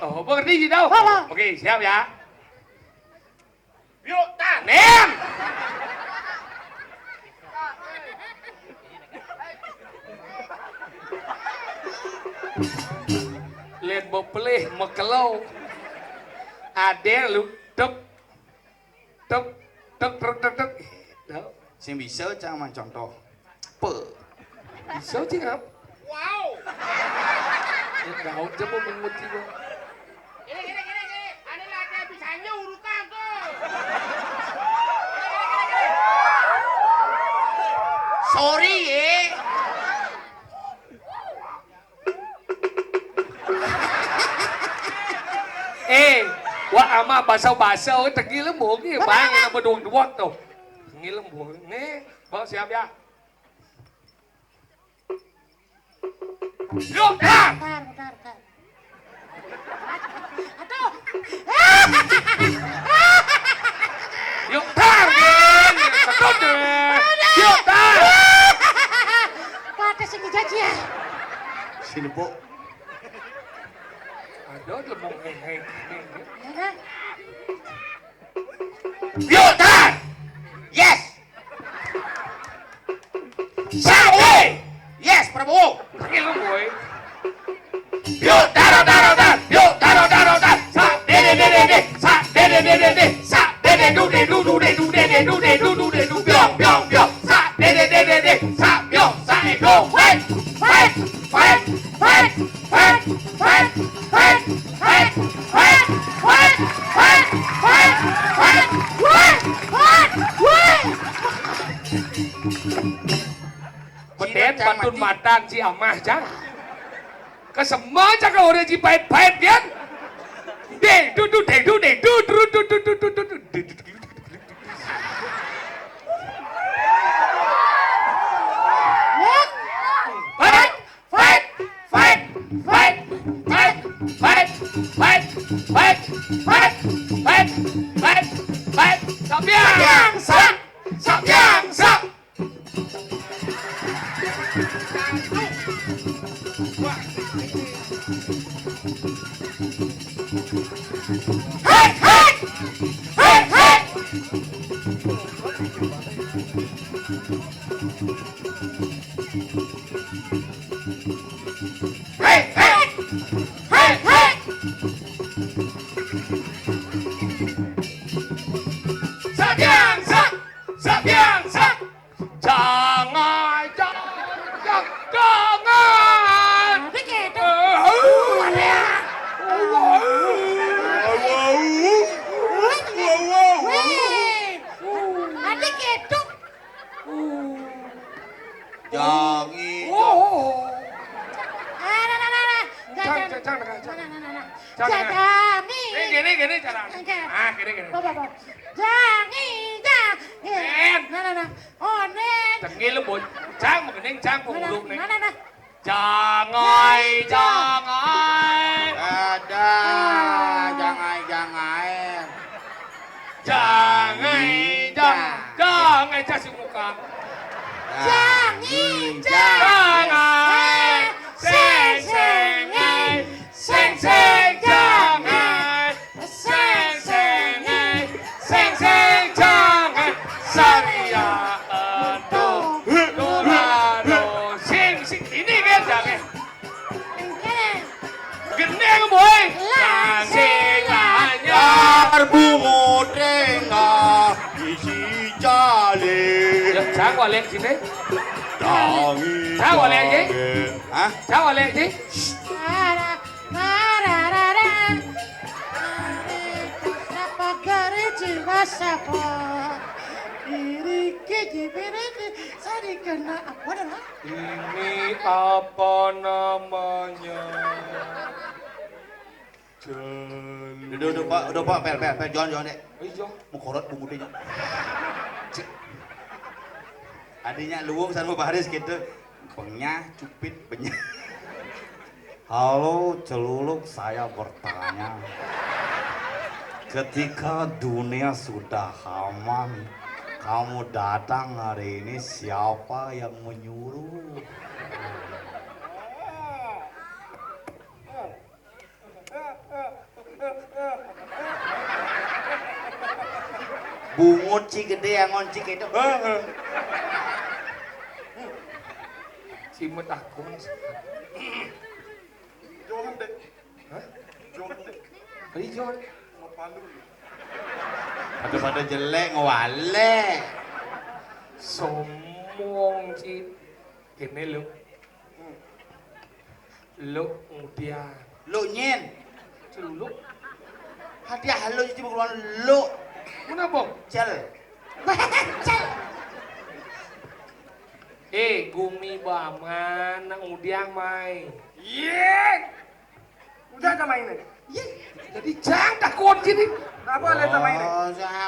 Oh, mengerti gì đâu? Vâng. Oke, siap ya. Yuk, ta, nem! Lên bộ play một cái lâu. À, đen lúc tức. Đó. Sing bisa jangan contoh. Pe. Bisa chứ không? Wow! Đau chứ mà mình chi đâu. Gini. Ani lagi bisanya urutan tuh. Sorry ya. Wah ama basau-basau tegi lembung ni bang yang berduang-duang tu. Tegi lembung ni, bawa siap ya. Yuk, dah. Bentar. Aduh. Yuk, tar. Sedot deh. Yuk, tar. Pada sini janji ya. Sini po. Ada lembung hei. Ya. Yuk tar. Yes. Sabi! Yes Prabowo. Tegi lembung. Yuk Taro. Yuk, taro. Sa, de. Sa, de. Sa, de. Du, de. Biong. Sa, de. Sa, biong. Sa, go. Fight. Beten batun matan si amah cang. Kesemua cang kau udah pahit kan? De. Fight. Sabiang. Hei, hei. Hei, hei. Hei, hei. Hei, hei. Sabiansa, Sabiansa, jangan, jangan. Tapi gitu. Wih. Ada gitu. Jangi. Gini cara. Gini. Tengil lu bột, trang một cái neng trang của lục này. Jangan, jangan. Ada, jangan. Jangan kasih muka. Jangan. Jangan, seng, jangan. Seng, jangan. Saria entuh, dorado. Sing, ini kan jangan. Geneng boy. Singannya. Bungo tengah isi jale. Sáng qua lên chị đấy. Jangi. Sao gọi là gì? Hah? Sao gọi là gì? Sapa gari jiwa sapa diri kejibiri sari kena apa dah? Ini apa namanya? Udah pak, pel, jangan dek. Iya. Mau korot bungu deh. Adanya luwung sama baris gitu. Bengnya, cupit, benya. Halo celuluk, saya bertanya. Ketika dunia sudah aman, kamu datang hari ini siapa yang menyuruh? Bungut si gede yang ngoncik itu. Si metakun. Jangan dek. Hah? Jangan dek. Tadi John. Pada jelek ngewale. Sombong si. Ini lu. Lu udah. Lu nyen. Celuluk. Hadiah lu jadi pengeluaran lu. Kenapa? Cel. Gumi baman, nang udiang mai. Iya. Udah sama ini. Jadi jangan takut sini. Apa lihat sama ini?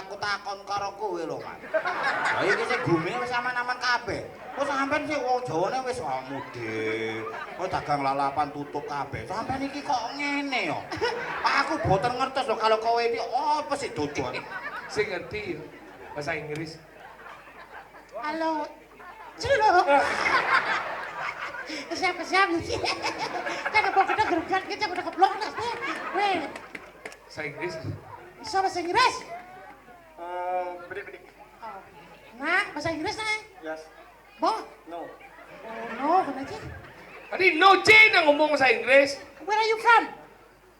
Aku takon karo kowe lho, Mas. Lah iki sing gumine wis aman-aman kabeh. Kok sampean sing wong Jawane wis mude. Kok dagang lalapan tutup kabeh. Sampean iki kok ngene yo. Aku boten ngertos lho kalau kowe iki apa sih tujuan. Saya ngerti bahasa Inggris. Halo, celuk. Siapa sih? Jangan bawa kita gerugan kita udah keblok nih. Weh, Bahasa Inggris. bisa bahasa Inggris? Bedik. Nah, bahasa Inggris nih. Yes. Boh? No. Oh, no, kenapa? Tadi no J na ngomong bahasa Inggris. Where are you from?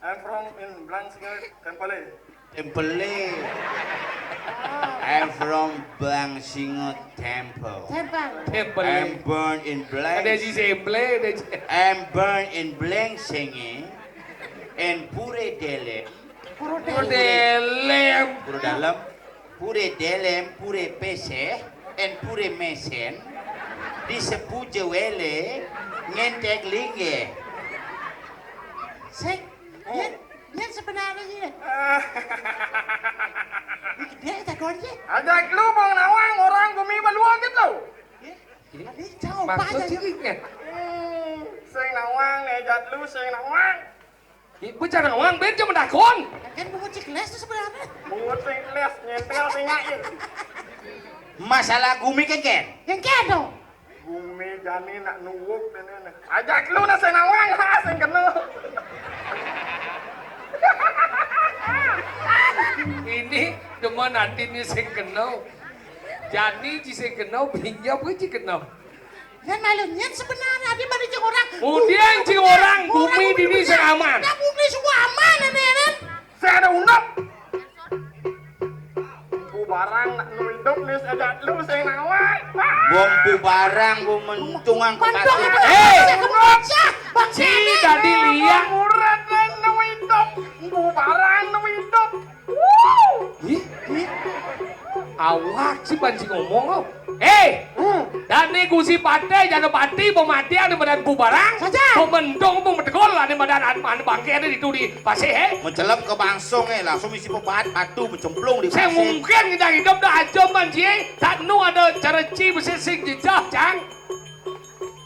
I'm from in Blangsinger, Tempele. Tempele. I'm from Blangsingo Temple. Temple. Temple. I'm born in Ada si Semple, ada si... I'm born in Blangsingo and Pure Delem. Puro Delem. Pure dalam. Pure Delem, Pure Pese, and Pure Mesen. Disebut Jewele, ngentek linge. Sek, yan sebenarnya ini. Dia tak kunci. Ajak lu bang nawang orang gumi baluang gitu. Ini jauh apa Maksud aja sih yuk. kan? Sing nawang ngejat lu sing nawang. Bicara ngawang, ben cuma dakon. Kan menguci kelas itu sebenarnya. Bungut sing les nyentel sing ngain. Masalah gumi keken. Yang kado. Gumi jani nak nuwuk dan ini. Ajak lu na sing nawang ha sing kena. Ini demen hati sing kenal. Jadi sing kenal pinjam kuwi sing kenal. Kan malunya sebenarnya di mana cing orang. Kemudian cing orang bumi dini sing aman. Nah bumi semua aman ini kan. Saya ada undang. Bu barang nak lu hidup nih ada lu saya nawai. Bombu barang, bu mencungang ke Pandong kasih. itu. Hei! Bangsa. Bangsa. Si tadi liang. Murad dan lu hidup. Bu barang lu hidup. Ih, awak si panci ngomong kau. Dan ni gusi pate jangan pati pemati ada badan bubarang. Saja. Pemendong pemedegol ada badan an bangke ada di tu di pasir he. Mencelap ke bangsong langsung isi pebat batu mencemplung di Saya pasir. mungkin kita hidup dah aja manci. Tak nu ada cara ci bersising jejak cang.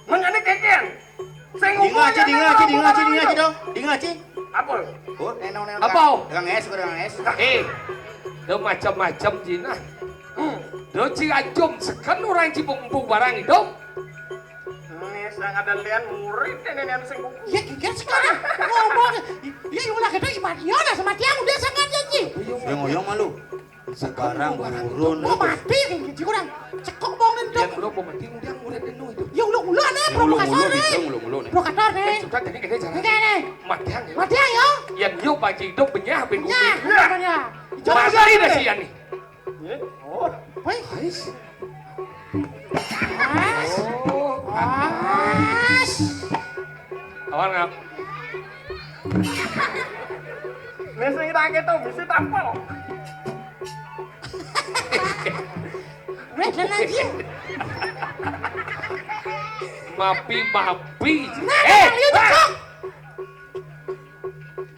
Menjadi keken. Saya Dinga dong. Dinga ci. Apa? Oh, nenong. Apa? Dengan es, dengan es. Dia macam-macam jina. Dia ci ajum sekan orang ci pembung barang hidup. Ini sedang ada lian murid ini yang sing buku. Ya kikir sekarang. Ngomong. Ya ulah kita iman. Ya udah sama dia udah sangat janji. Yang ngoyong malu. Sekarang burun. Mau mati kan gitu orang. Cekok bong Yang nendok. belum pemati dia murid denu itu. Ya ulah nih provokator nih. Ngulung nih. Provokator nih. Sudah jadi kita jalan. Oke nih. Matiang ya. Mati ayo. Yang yuk panci hidup benyah ben Ya, bumi. namanya. Masih dah sian ni. Oh, Woi. Ais. As. Oh, As. awan ngap. ini sing tak keto mesti tampil. Wait, dan lagi. Mapi. Nah, lihat cekok.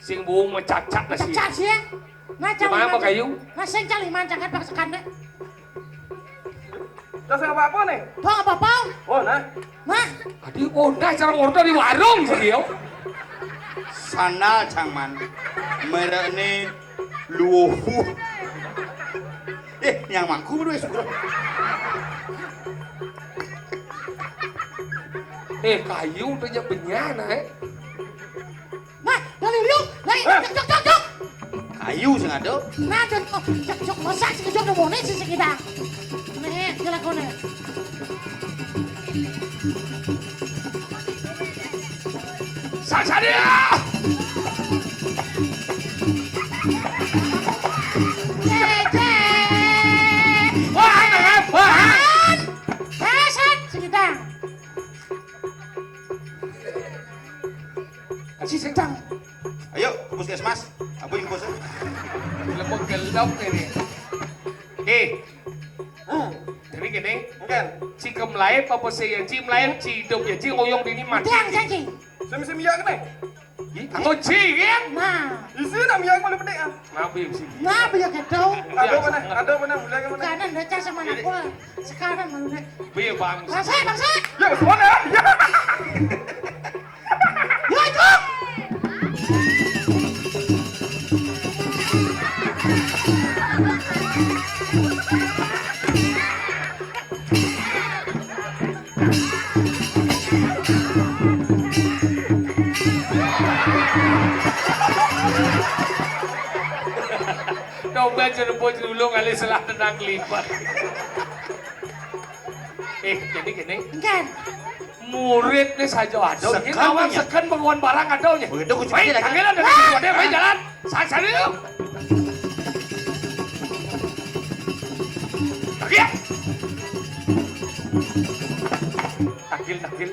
Sing buung mencacat lah sih. Pecah sih ya. Nah, Gimana apa kayu? Nah, sing cali mancangan pak sekande. Terus apa nih? Bang apa-apa? Oh, nah. Nah, Adi udah cara order di warung sih dia. Sandal cangman. Merek ini luohu. Yang mangku dulu syukur. Kayu udah nya benyana nah, dari liuk, lagi, cok. Kayu sing ada. Nah, cok, masak sih cok mau nih sih kita. Nih, silakan nih. Sasa dia. Wah. Kasat sih kita. Si sencang. Ayo ke puskesmas. Abu impos. Lemuk gelap ini. Jadi gini, Mungkin. si kemlain apa sih yang si melayan si hidup ya si ngoyong ini mati. Tiang janji. Semi miyak nih. Aku si kan? Nah, Isi nak miyak malu pedek ah. Nabi sih. nah biar kita. Ada mana mulai ke mana? Kanan baca sama anak gua. Sekarang malu deh. Biar bang. Bangsa. Ya, mana? Ya. Ya, cok. Coba jeruput dulu kali selah tenang lipat. Jadi gini, Kan. murid nih saja ada. Ini Sekan awak banyak. sekan penguan barang adanya. Begitu kucing Baik, lagi. tangilan dari situ ada, baik jalan. Saya yuk. Takil. Takil.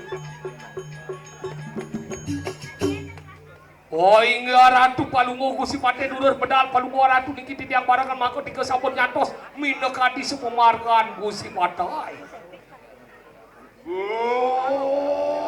Oh ingat ratu palungo gusi pate dulur pedal palungo ratu dikit yang barangan mako tiga sabun nyantos minekadi sepemarkan gusi patai. Oh.